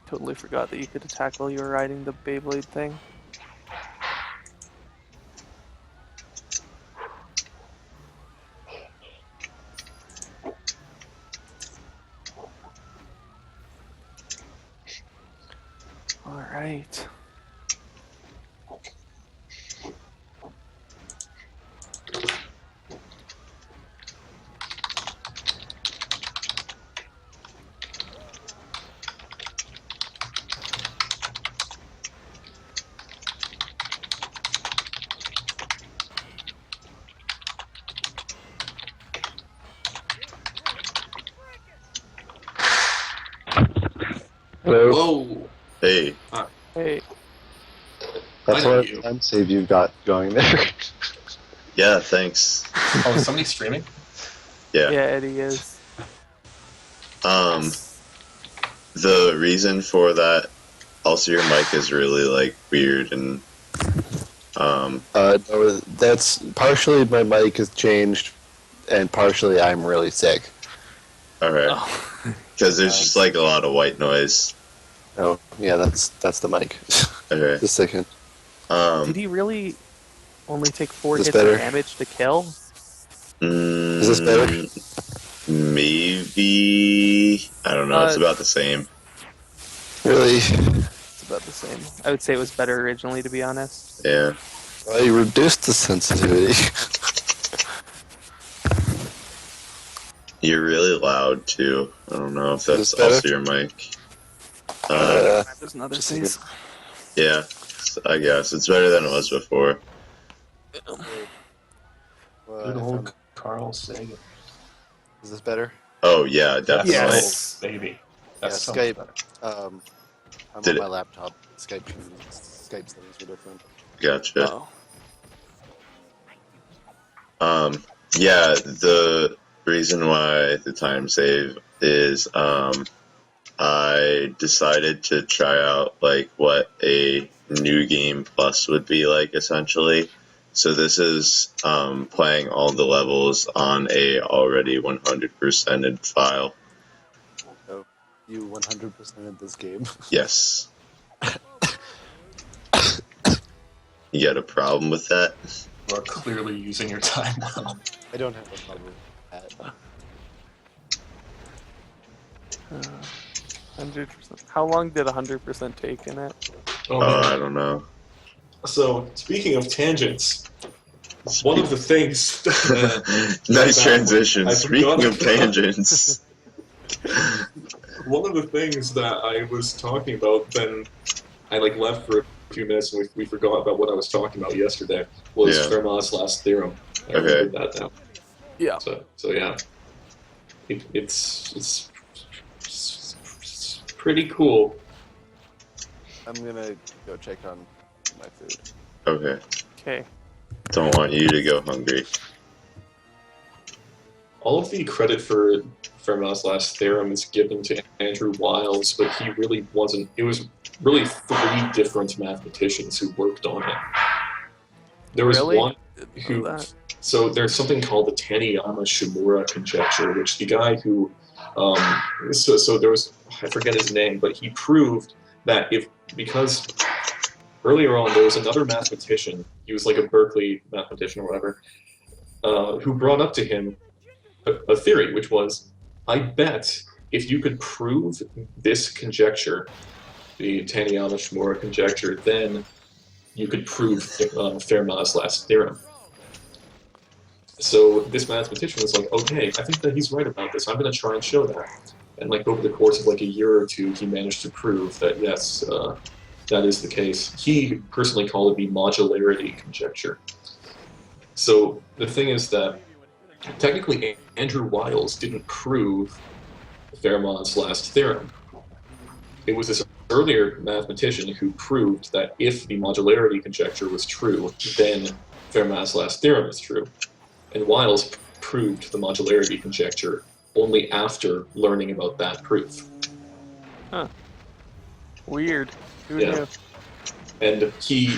Totally forgot that you could attack while you were riding the Beyblade thing. Alright. Hello. Whoa! Hey, Hey. That's I know what you. time save you've got going there. yeah, thanks. Oh, is somebody streaming? Yeah. Yeah, Eddie is. The reason for that, also your mic is really like weird and No, that's partially my mic has changed, and partially I'm really sick. alright. Oh. Because there's just like a lot of white noise. Oh, yeah, that's the mic. Okay. Just a second. Did he really only take 4 Is hits this of better? damage to kill? Is this better? Maybe. I don't know. It's about the same. Really? It's about the same. I would say it was better originally, to be honest. Yeah. Well, you reduced the sensitivity. You're really loud too. I don't know if that's this better? also your mic. There's another just a piece. Yeah. I guess it's better than it was before. Good old Carl Sagan. Is this better? Oh yeah, definitely. Yes. Baby. Yeah, That's Skype. better. I'm Did on my it- laptop. Skype things are different. Gotcha. Oh. Yeah, the reason why the time save is I decided to try out like what a new game plus would be like essentially. So this is playing all the levels on a already 100%ed file. So you 100%ed this game. Yes. You got a problem with that? You are clearly using your time well. I don't have a problem with that. 100%. How long did 100% take in it? Oh, I man. don't know. So, speaking of tangents, one of the things... Nice transition. I Speaking forgot of tangents. One of the things that I was talking about, then I left for a few minutes and we forgot about what I was talking about yesterday, was Yeah. Fermat's last theorem. I Okay. remembered that now. Yeah. So yeah. It's pretty cool. I'm gonna go check on my food. Okay. Okay. Don't want you to go hungry. All of the credit for Fermat's last theorem is given to Andrew Wiles, but he really wasn't. It was really 3 different mathematicians who worked on it. There was Really? one Didn't know who. that. So there's something called the Taniyama-Shimura conjecture, which the guy who. So there was. I forget his name, but he proved that because earlier on there was another mathematician, he was like a Berkeley mathematician or whatever, who brought up to him a theory, which was, I bet if you could prove this conjecture, the Taniyama-Shimura conjecture, then you could prove Fermat's last theorem. So this mathematician was like, okay, I think that he's right about this. I'm going to try and show that. And over the course of a year or two, he managed to prove that yes, that is the case. He personally called it the modularity conjecture. So the thing is that technically Andrew Wiles didn't prove Fermat's last theorem. It was this earlier mathematician who proved that if the modularity conjecture was true, then Fermat's last theorem is true. And Wiles proved the modularity conjecture only after learning about that proof. Huh. Weird. Who Yeah. knew? And he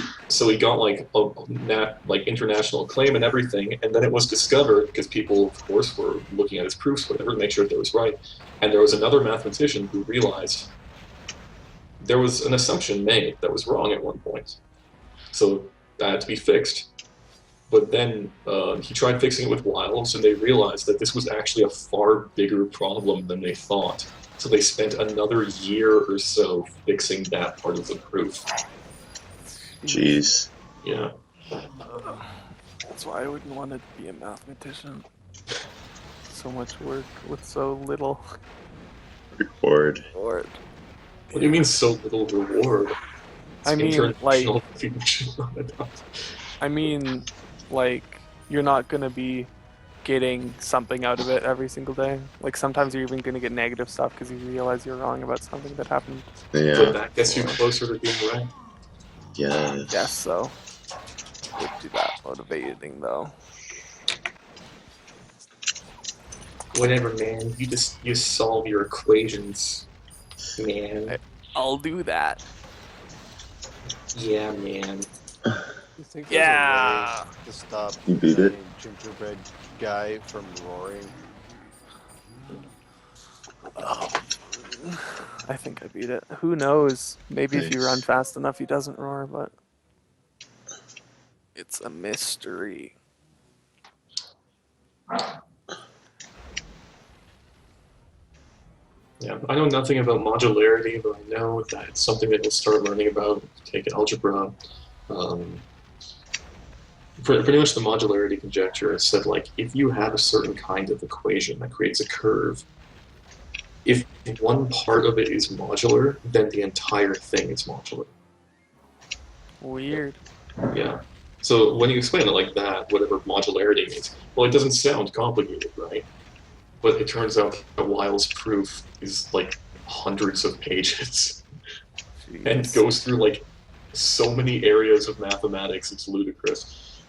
got international acclaim and everything, and then it was discovered, because people of course were looking at his proofs, whatever, to make sure that it was right. And there was another mathematician who realized there was an assumption made that was wrong at one point. So that had to be fixed. But then he tried fixing it with Wiles, and they realized that this was actually a far bigger problem than they thought. So they spent another year or so fixing that part of the proof. Jeez. Yeah. That's why I wouldn't want to be a mathematician. So much work with so little Reward. reward. What do you mean so little reward? It's I mean, international fusion. you're not gonna be getting something out of it every single day. Sometimes you're even gonna get negative stuff because you realize you're wrong about something that happened. But Yeah. that gets you closer to being right. Yes. Yes, so would be that motivating though. Whatever, man. You solve your equations, man. I'll do that. Yeah, man. You think Yeah. there's a way to stop You beat it? giant gingerbread guy from roaring? I think I beat it. Who knows? Maybe if you run Nice. fast enough, he doesn't roar, but it's a mystery. Yeah, I know nothing about modularity, but I know that it's something that you'll start learning about. Take algebra. Pretty much the modularity conjecture is said if you have a certain kind of equation that creates a curve, if one part of it is modular, then the entire thing is modular. Weird. Yeah. So when you explain it like that, whatever modularity means, well, it doesn't sound complicated, right? But it turns out that Wiles' proof is hundreds of pages and Jeez. goes through so many areas of mathematics. It's ludicrous.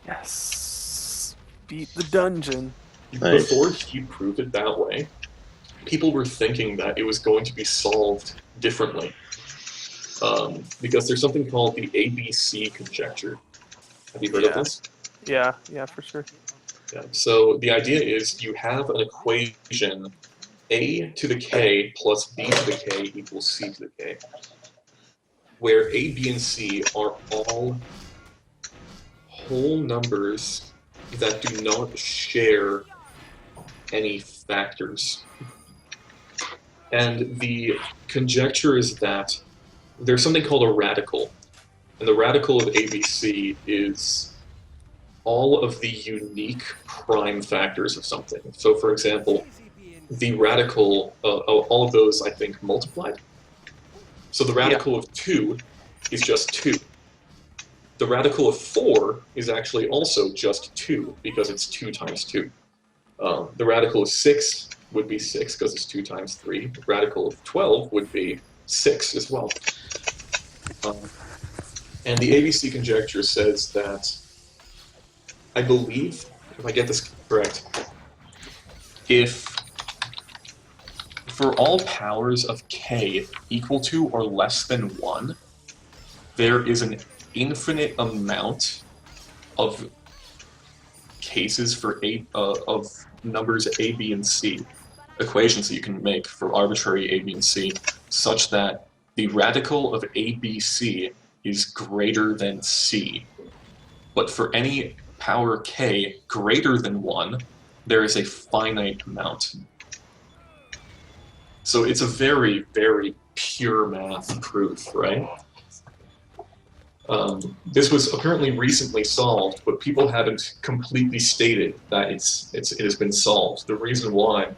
Yes. Beat the dungeon. Nice. Before he proved it that way, people were thinking that it was going to be solved differently. Because there's something called the ABC conjecture. Have you heard of this? Yeah, for sure. Yeah. So the idea is you have an equation a to the k plus b to the k equals c to the k, where a, b, and c are all whole numbers that do not share any factors. And the conjecture is that there's something called a radical, And the radical of ABC is all of the unique prime factors of something. So, for example, the radical, all of those, I think, multiplied. So the radical of 2 is just 2. The radical of 4 is actually also just 2, because it's 2 times 2. The radical of 6 would be 6, because it's 2 times 3. The radical of 12 would be 6 as well. And the ABC conjecture says that, I believe, if I get this correct, if for all powers of k equal to or less than 1, there is an infinite amount of cases for of numbers a, b, and c, equations that you can make for arbitrary a, b, and c, such that the radical of a, b, c is greater than c. But for any power k greater than 1, there is a finite amount. So it's a very, very pure math proof, right? This was apparently recently solved, but people haven't completely stated that it has been solved. The reason why,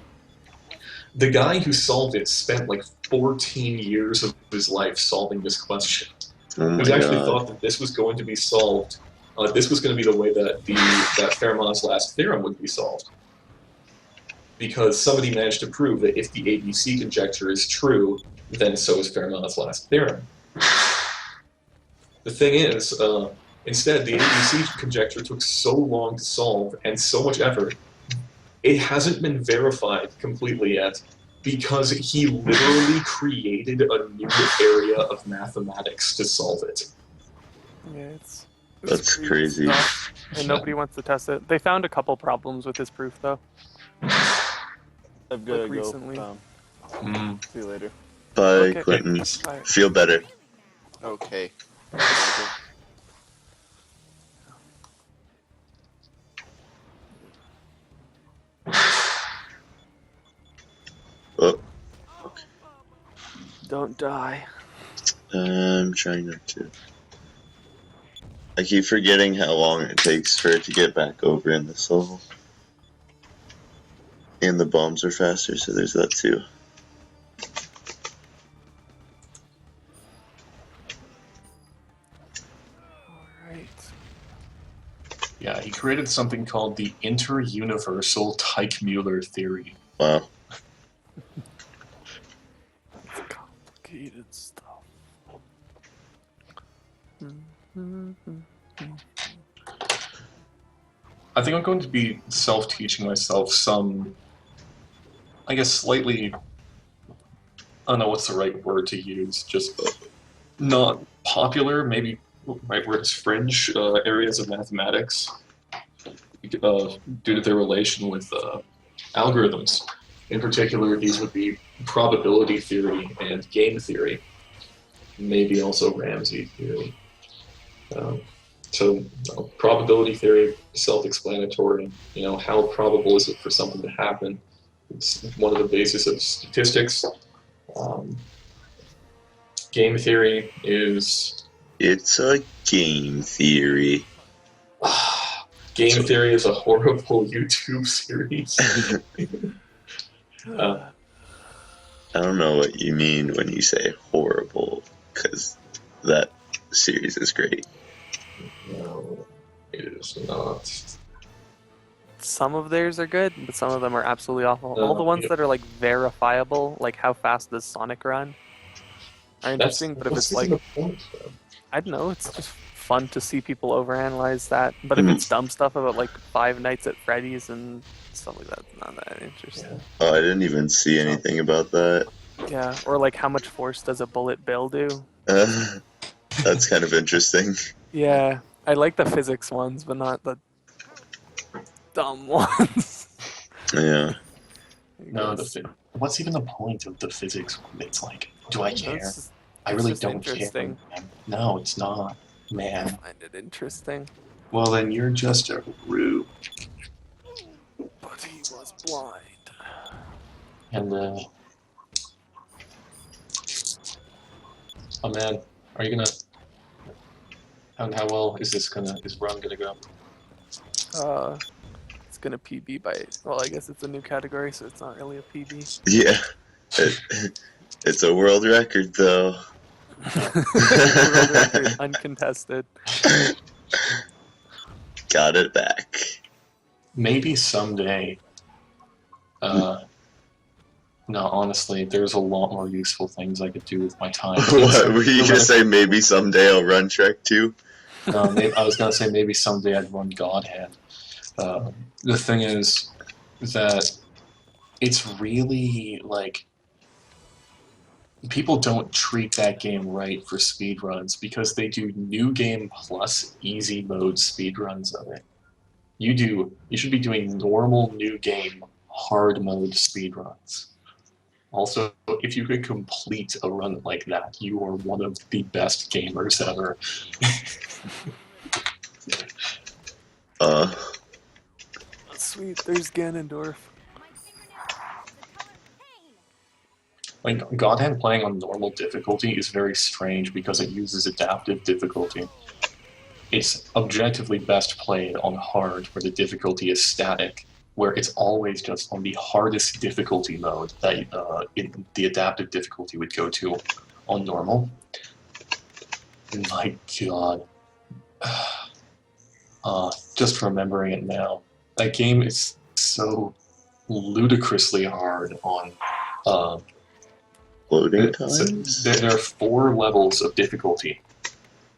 the guy who solved it spent like 14 years of his life solving this question. Oh It was my actually god. thought that this was going to be solved. This was going to be the way that that Fermat's last theorem would be solved, because somebody managed to prove that if the ABC conjecture is true, then so is Fermat's last theorem. The thing is, instead, the ABC conjecture took so long to solve and so much effort, it hasn't been verified completely yet, because he literally created a new area of mathematics to solve it. Yeah, it's That's crazy. stuff, and nobody wants to test it. They found a couple problems with his proof, though. I've got to Like go. recently. See you later. Bye, Okay. Clinton. Bye. Feel better. Okay. Oh, Don't die. I'm trying not to. I keep forgetting how long it takes for it to get back over in this level. And the bombs are faster, so there's that too. Alright. Yeah, he created something called the inter-universal Teichmuller theory. Wow. It's complicated stuff. I think I'm going to be self-teaching myself some, I guess, slightly, I don't know what's the right word to use, just not popular, maybe right word is fringe, areas of mathematics, due to their relation with algorithms. In particular, these would be probability theory and game theory, maybe also Ramsey theory. So probability theory, self-explanatory. How probable is it for something to happen? It's one of the bases of statistics. Game theory is... It's a game theory. Game theory is a horrible YouTube series. I don't know what you mean when you say horrible, because that series is great. No, it is not. Some of theirs are good, but some of them are absolutely awful. All the ones Yeah. that are like verifiable, like how fast does Sonic run, are interesting. But if it's like, the point, though. I don't know, it's just fun to see people overanalyze that. But if it's dumb stuff about like Five Nights at Freddy's and stuff like that, it's not that interesting. Oh, I didn't even see anything about that. Yeah, or like how much force does a bullet bill do? That's kind of interesting. Yeah, I like the physics ones, but not the dumb ones. Yeah. No, what's even the point of the physics? It's like, do I care? It's I really just don't care. interesting. Man. No, it's not, I man. find it interesting. Well, then you're just a rube. But he was blind. And, oh man, are you gonna... And how well is is run gonna go? It's gonna PB by. Well, I guess it's a new category, so it's not really a PB. Yeah. It's a world record, though. World record uncontested. Got it back. Maybe someday. No, honestly, there's a lot more useful things I could do with my time. What, were you gonna say maybe someday I'll run Shrek 2? No, maybe, I was gonna say maybe someday I'd run God Hand. The thing is that it's really like people don't treat that game right for speedruns because they do new game plus easy mode speedruns of it. You should be doing normal new game hard mode speedruns. Also, if you could complete a run like that, you are one of the best gamers ever. Sweet, there's Ganondorf. Like, Godhand playing on normal difficulty is very strange because it uses adaptive difficulty. It's objectively best played on hard, where the difficulty is static, where it's always just on the hardest difficulty mode that the adaptive difficulty would go to on normal. My god. Just remembering it now. That game is so ludicrously hard on... Loading times? There are 4 levels of difficulty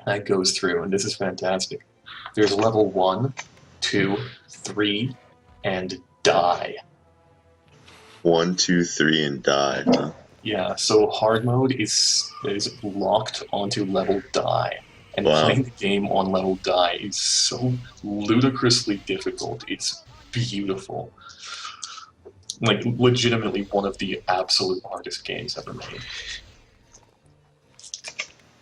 that goes through, and this is fantastic. There's level 1, 2, 3, and die. 1, 2, 3, and die, huh? Yeah, so hard mode is locked onto level die. And Wow. playing the game on level die is so ludicrously difficult. It's beautiful. Like, legitimately one of the absolute hardest games ever made.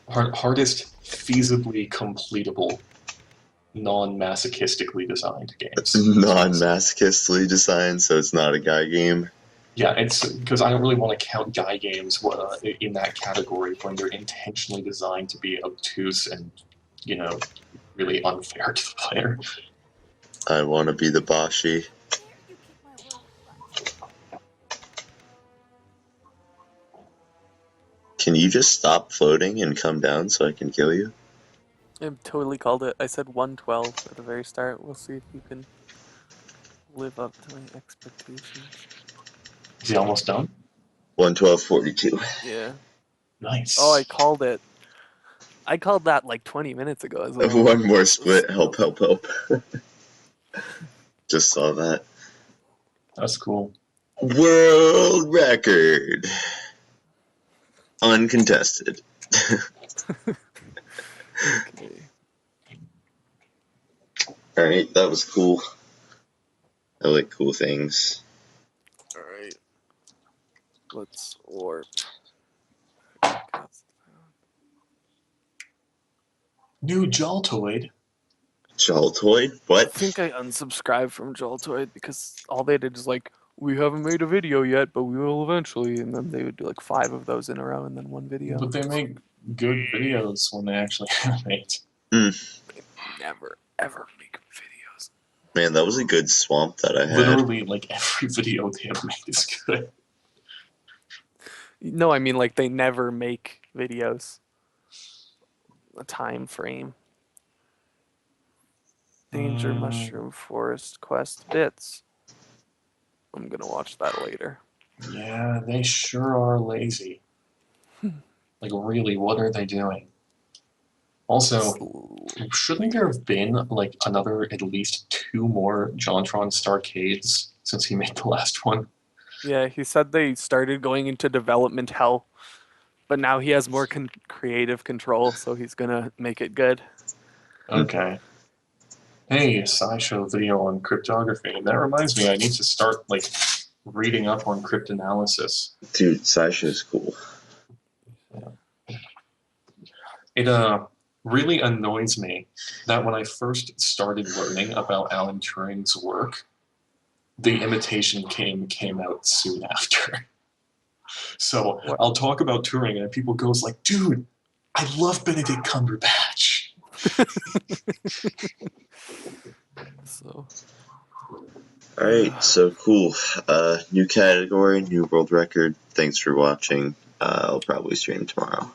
Hardest feasibly completable, non-masochistically designed games. Non-masochistically designed, so it's not a guy game. Yeah, it's because I don't really want to count guy games in that category when they're intentionally designed to be obtuse and, you know, really unfair to the player. I want to be the Bashi. Can you just stop floating and come down so I can kill you? I totally called it. I said 112 at the very start. We'll see if you can live up to my expectations. Is he almost done? 112.42. Yeah. Nice. Oh, I called it. I called that like 20 minutes ago as well. One more split. Help, help, help. Just saw that. That's cool. World record. Uncontested. Okay. Alright, that was cool. I like cool things. Alright. Let's warp. New Joltoid. Joltoid? What? I think I unsubscribed from Joltoid because all they did is like, we haven't made a video yet, but we will eventually. And then they would do like 5 of those in a row and then one video. But they make good videos when they actually animate. They never, ever make videos. Man, that was a good swamp that I had. Literally, like, every video they have made is good. No, I mean like they never make videos. A time frame. Danger Mushroom Forest Quest bits. I'm gonna watch that later. Yeah, they sure are lazy. Like, really, what are they doing? Also, shouldn't there have been, like, at least 2 more Jontron Starcades since he made the last one? Yeah, he said they started going into development hell, but now he has more creative control, so he's gonna make it good. Okay. Hey, SciShow video on cryptography. And that reminds me, I need to start, like, reading up on cryptanalysis. Dude, Sasha's cool. It really annoys me that when I first started learning about Alan Turing's work, The Imitation Game came out soon after. So I'll talk about Turing and people goes like, dude, I love Benedict Cumberbatch. So. Alright, so cool. New category, new world record. Thanks for watching. I'll probably stream tomorrow.